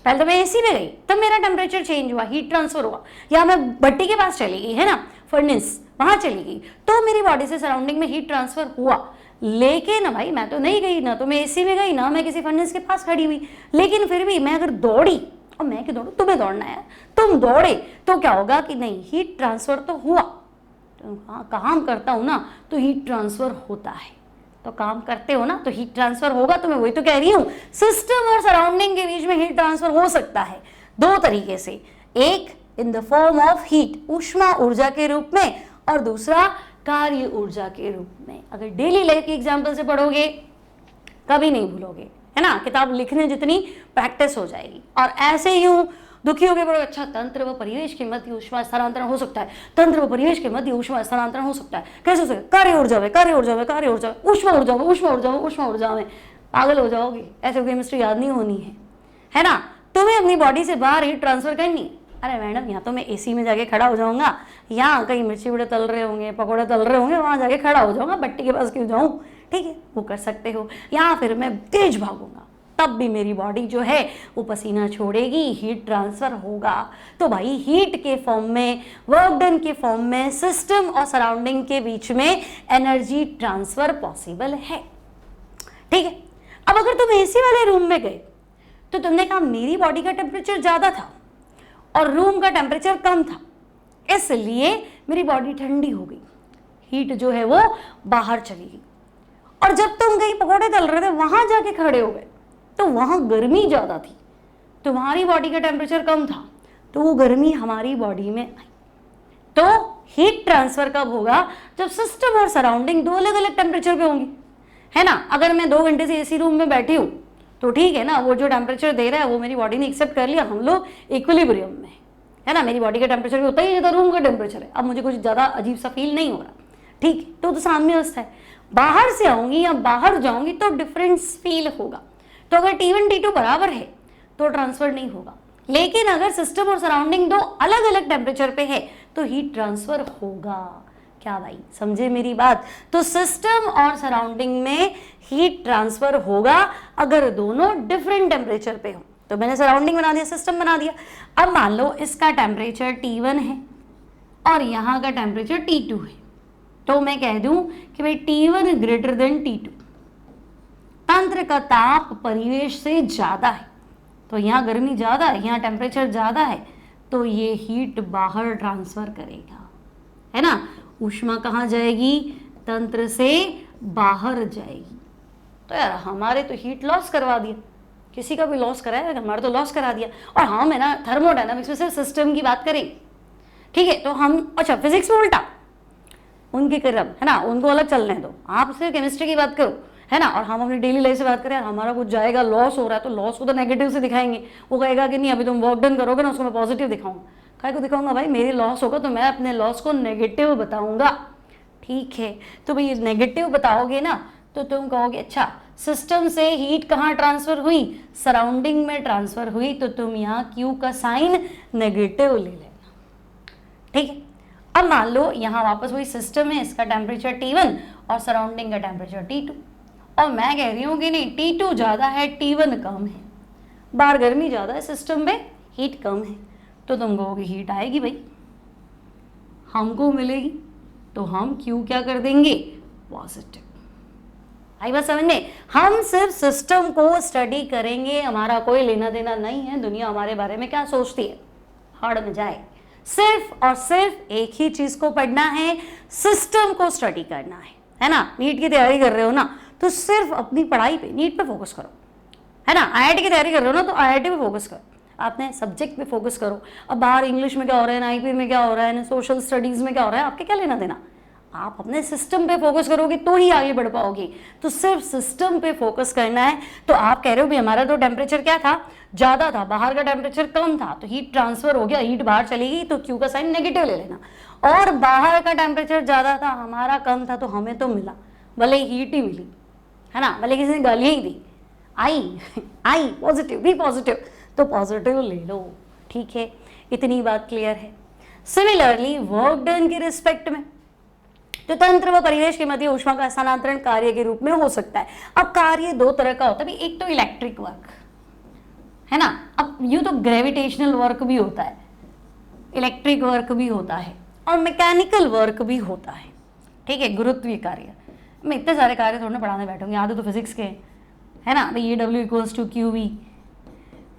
पहले तो मैं एसी में गई, तब मेरा टेम्परेचर चेंज हुआ, हीट ट्रांसफर हुआ, या मैं भट्टी के पास चली गई, है ना, फर्नेस वहां चली गई, तो मेरी बॉडी से सराउंडिंग में हीट ट्रांसफर हुआ। लेकिन भाई मैं तो नहीं गई ना, तो मैं एसी में गई ना मैं किसी फर्नेस के पास खड़ी हुई, लेकिन फिर भी मैं अगर दौड़ी, और मैं क्यों दौड़ू, तुम्हें दौड़ना है, तुम दौड़े तो क्या होगा कि नहीं, हीट ट्रांसफर तो हुआ, तो काम करता हूं ना तो हीट ट्रांसफर होता है, तो काम करते हो ना तो हीट ट्रांसफर होगा। तो मैं वही तो कह रही हूँ, सिस्टम और सराउंडिंग के बीच में हीट ट्रांसफर हो सकता है 2 तरीके से, एक in the form of heat, ऊष्मा ऊर्जा के रूप में, और दूसरा कार्य ऊर्जा के रूप में। अगर डेली लाइफ के एग्जाम्पल से पढ़ोगे कभी नहीं भूलोगे, है ना, किताब लिखने जितनी प्रैक्टिस हो जाएगी। और ऐसे ही हूँ दुखी हो गए, बड़ो अच्छा, तंत्र व परिवेश के मध्य ऊष्मा स्थानांतरण हो सकता है, तंत्र व परिवेश के मध्य ऊष्मा स्थानांतरण हो सकता है, कैसे हो सकता है, कार्य ऊर्जा में, ऊष्मा ऊर्जा में, पागल हो जाओगे, ऐसे केमिस्ट्री याद नहीं होनी है ना, तुम्हें अपनी बॉडी से बाहर हीट ट्रांसफर करनी। अरे मैडम यहाँ तो मैं एसी में जाके खड़ा हो जाऊंगा, यहाँ कहीं मिर्ची बड़े तल रहे होंगे, पकौड़े तल रहे होंगे, वहां जाके खड़ा हो जाऊंगा, भट्टी के पास क्यों जाऊँ, ठीक है, वो कर सकते हो। या फिर मैं तेज भागूंगा, तब भी मेरी बॉडी जो है वो पसीना छोड़ेगी, हीट ट्रांसफर होगा। तो भाई हीट के फॉर्म में, वर्क डन के फॉर्म में, सिस्टम और सराउंडिंग के बीच में एनर्जी ट्रांसफर पॉसिबल है, ठीक है। अब अगर तुम एसी वाले रूम में गए तो तुमने कहा मेरी बॉडी का टेम्परेचर ज्यादा था और रूम का टेम्परेचर कम था, इसलिए मेरी बॉडी ठंडी हो गई, हीट जो है वो बाहर चली गई। और जब तुम कहीं पकौड़े तल रहे थे वहां जाके खड़े हो गए तो वहां गर्मी ज्यादा थी, तुम्हारी बॉडी का टेम्परेचर कम था, तो वो गर्मी हमारी बॉडी में आई। तो हीट ट्रांसफर कब होगा, जब सिस्टम और सराउंडिंग 2 अलग अलग टेम्परेचर पे होंगी, है ना। अगर मैं 2 घंटे से एसी रूम में बैठी हूँ तो ठीक है ना, वो जो टेम्परेचर दे रहा है वो मेरी बॉडी ने एक्सेप्ट कर लिया, हम लोग इक्विलिब्रियम में, है ना, मेरी बॉडी का टेम्परेचर भी उतना ही ज्यादा रूम का टेम्परेचर है, अब मुझे कुछ ज्यादा अजीब सा फील नहीं हो रहा, ठीक, तो साम्यवस्थ है। बाहर से आऊंगी या बाहर जाऊंगी तो डिफरेंस फील होगा। तो अगर T1 T2 बराबर है तो ट्रांसफर नहीं होगा, लेकिन अगर सिस्टम और सराउंडिंग 2 अलग अलग टेम्परेचर पे है तो हीट ट्रांसफर होगा। क्या भाई, समझे मेरी बात? तो सिस्टम और सराउंडिंग में हीट ट्रांसफर होगा अगर दोनों डिफरेंट टेम्परेचर पे हो। तो मैंने सराउंडिंग बना दिया, सिस्टम बना दिया। अब मान लो इसका टेम्परेचर T1 है और यहाँ का टेम्परेचर T2 है, तो मैं कह दूं कि भाई T1 ग्रेटर देन T2, तंत्र का ताप परिवेश से ज्यादा है, तो यहाँ गर्मी ज्यादा है, यहाँ टेम्परेचर ज्यादा है, तो ये हीट बाहर ट्रांसफर करेगा, है ना। ऊष्मा कहाँ जाएगी? तंत्र से बाहर जाएगी। तो यार हमारे तो हीट लॉस करवा दिया, किसी का भी लॉस कराया, हमारा तो लॉस करा दिया। और हम है ना थर्मोडायनामिक्स में सिर्फ सिस्टम की बात करें, ठीक है। तो हम अच्छा फिजिक्स में उल्टा उनके कर्म है ना, उनको अलग चलने दो, आप सिर्फ केमिस्ट्री की बात करो, है ना। और हम अपनी डेली लाइफ से बात करें, हमारा कुछ जाएगा, लॉस हो रहा है, तो लॉस को तो नेगेटिव से दिखाएंगे। वो कहेगा कि नहीं अभी तुम वर्क डन करोगे ना, उसको मैं पॉजिटिव दिखाऊंगा। काय को दिखाऊंगा भाई? मेरी लॉस होगा तो मैं अपने लॉस को नेगेटिव बताऊंगा, ठीक है। तो भाई नेगेटिव बताओगे ना तो तुम कहोगे अच्छा सिस्टम से हीट कहाँ ट्रांसफर हुई? सराउंडिंग में ट्रांसफर हुई, तो तुम यहाँ क्यू का साइन नेगेटिव ले लेना, ठीक है। अब मान लो यहाँ वापस वही सिस्टम है, इसका टेम्परेचर T1 और सराउंडिंग का टेम्परेचर T2, और मैं कह रही हूँ कि नहीं T2 ज़्यादा है, T1 कम है, बाहर गर्मी ज़्यादा है, सिस्टम में हीट कम है, तो तुम कहोगे हीट आएगी भाई, हमको मिलेगी, तो हम क्यू क्या कर देंगे? पॉजिटिव। आई बात समझ में? हम सिर्फ सिस्टम को स्टडी करेंगे, हमारा कोई लेना देना नहीं है दुनिया हमारे बारे में क्या सोचती है, हड़ में जाए। सिर्फ और सिर्फ एक ही चीज को पढ़ना है, सिस्टम को स्टडी करना है ना। नीट की तैयारी कर रहे हो ना, तो सिर्फ अपनी पढ़ाई पे, नीट पे फोकस करो, है ना। IIT की तैयारी कर रहे हो ना, तो IIT पे फोकस करो, आपने सब्जेक्ट पे फोकस करो। अब बाहर इंग्लिश में क्या हो रहा है, IIP में क्या हो रहा है, सोशल स्टडीज में क्या हो रहा है, आपके क्या लेना देना। आप अपने सिस्टम पे फोकस करोगे तो ही आगे बढ़ पाओगे। तो सिर्फ सिस्टम पे फोकस करना है। तो आप कह रहे हो भी हमारा तो टेम्परेचर क्या था? ज्यादा था, बाहर का टेम्परेचर कम था, तो हीट ट्रांसफर हो गया, हीट बाहर चलेगी, तो क्यू का साइन नेगेटिव ले लेना। और बाहर का टेम्परेचर ज्यादा था, हमारा कम था, तो हमें तो मिला, भले हीट ही मिली, है ना, भले किसी ने गालियां ही दी, आई पॉजिटिव भी पॉजिटिव, तो पॉजिटिव ले लो, ठीक है। इतनी बात क्लियर है। सिमिलरली वर्क डन के रिस्पेक्ट में तो तंत्र व परिवेश के मध्य ऊष्मा का स्थानांतरण कार्य के रूप में हो सकता है। अब कार्य दो तरह का होता है, एक तो इलेक्ट्रिक वर्क, है ना। अब यूं तो ग्रेविटेशनल वर्क भी होता है, इलेक्ट्रिक वर्क भी होता है, और मैकेनिकल वर्क भी होता है, ठीक है। गुरुत्वीय कार्य, मैं इतने सारे कार्य थोड़ा ना पढ़ाने बैठूंगी, आधे तो फिजिक्स के, है ना। भाई ये W = QV,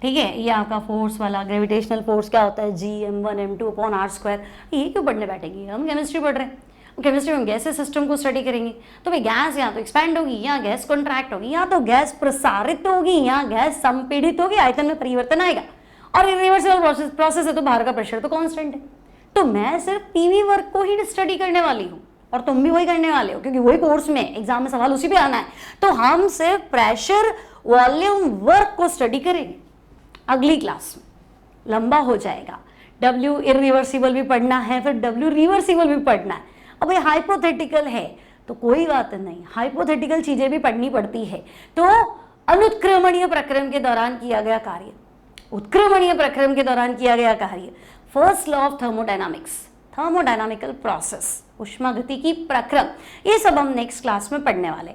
ठीक है। ये आपका फोर्स वाला ग्रेविटेशनल फोर्स क्या होता है? G m1m2/r²। ये क्यों पढ़ने बैठेंगे? हम केमिस्ट्री पढ़ रहे हैं, केमिस्ट्री में गैसेस सिस्टम को स्टडी करेंगे, तो भाई गैस यहाँ तो एक्सपैंड होगी, यहाँ गैस कॉन्ट्रैक्ट होगी, यहाँ तो गैस प्रसारित होगी, यहाँ गैस संपीड़ित होगी, आयतन में परिवर्तन आएगा, और इरिवर्सिबल प्रोसेस है, तो बाहर का प्रेशर तो कांस्टेंट है। तो मैं सिर्फ पीवी वर्क को ही स्टडी करने वाली हूँ, और तुम भी वही करने वाले हो, क्योंकि वही कोर्स में एग्जाम में सवाल उसी पे आना है। तो हम सिर्फ प्रेशर वॉल्यूम वर्क को स्टडी करेंगे। अगली क्लास में लंबा हो जाएगा, W इरिवर्सिबल भी पढ़ना है, फिर W रिवर्सिबल भी पढ़ना है। अब ये हाइपोथेटिकल है तो कोई बात नहीं, हाइपोथेटिकल चीजें भी पढ़नी पड़ती है। तो अनुत्क्रमणीय प्रक्रम के दौरान किया गया कार्य, उत्क्रमणीय प्रक्रम के दौरान किया गया कार्य, first law of thermodynamics, thermodynamical process, उष्मागतिकी प्रक्रम, ये सब हम नेक्स्ट क्लास में पढ़ने वाले।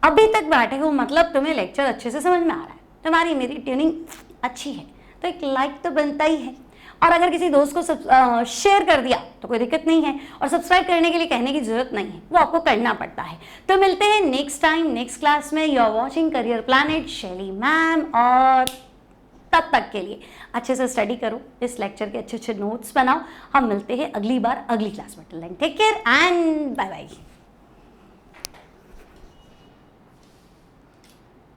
अभी तक बैठे हो मतलब तुम्हें लेक्चर अच्छे से समझ में आ रहा है, तुम्हारी मेरी ट्यूनिंग अच्छी है, तो एक लाइक तो बनता ही है। और अगर किसी दोस्त को शेयर कर दिया तो कोई दिक्कत नहीं है, और सब्सक्राइब करने के लिए कहने की जरूरत नहीं है, वो आपको करना पड़ता है। तो मिलते हैं नेक्स्ट टाइम नेक्स्ट क्लास में। You are watching Career Planet Shaily ma'am, और तब तक के लिए अच्छे से स्टडी करो, इस लेक्चर के अच्छे अच्छे नोट्स बनाओ। हम मिलते हैं अगली बार अगली क्लास में। Take care and bye bye.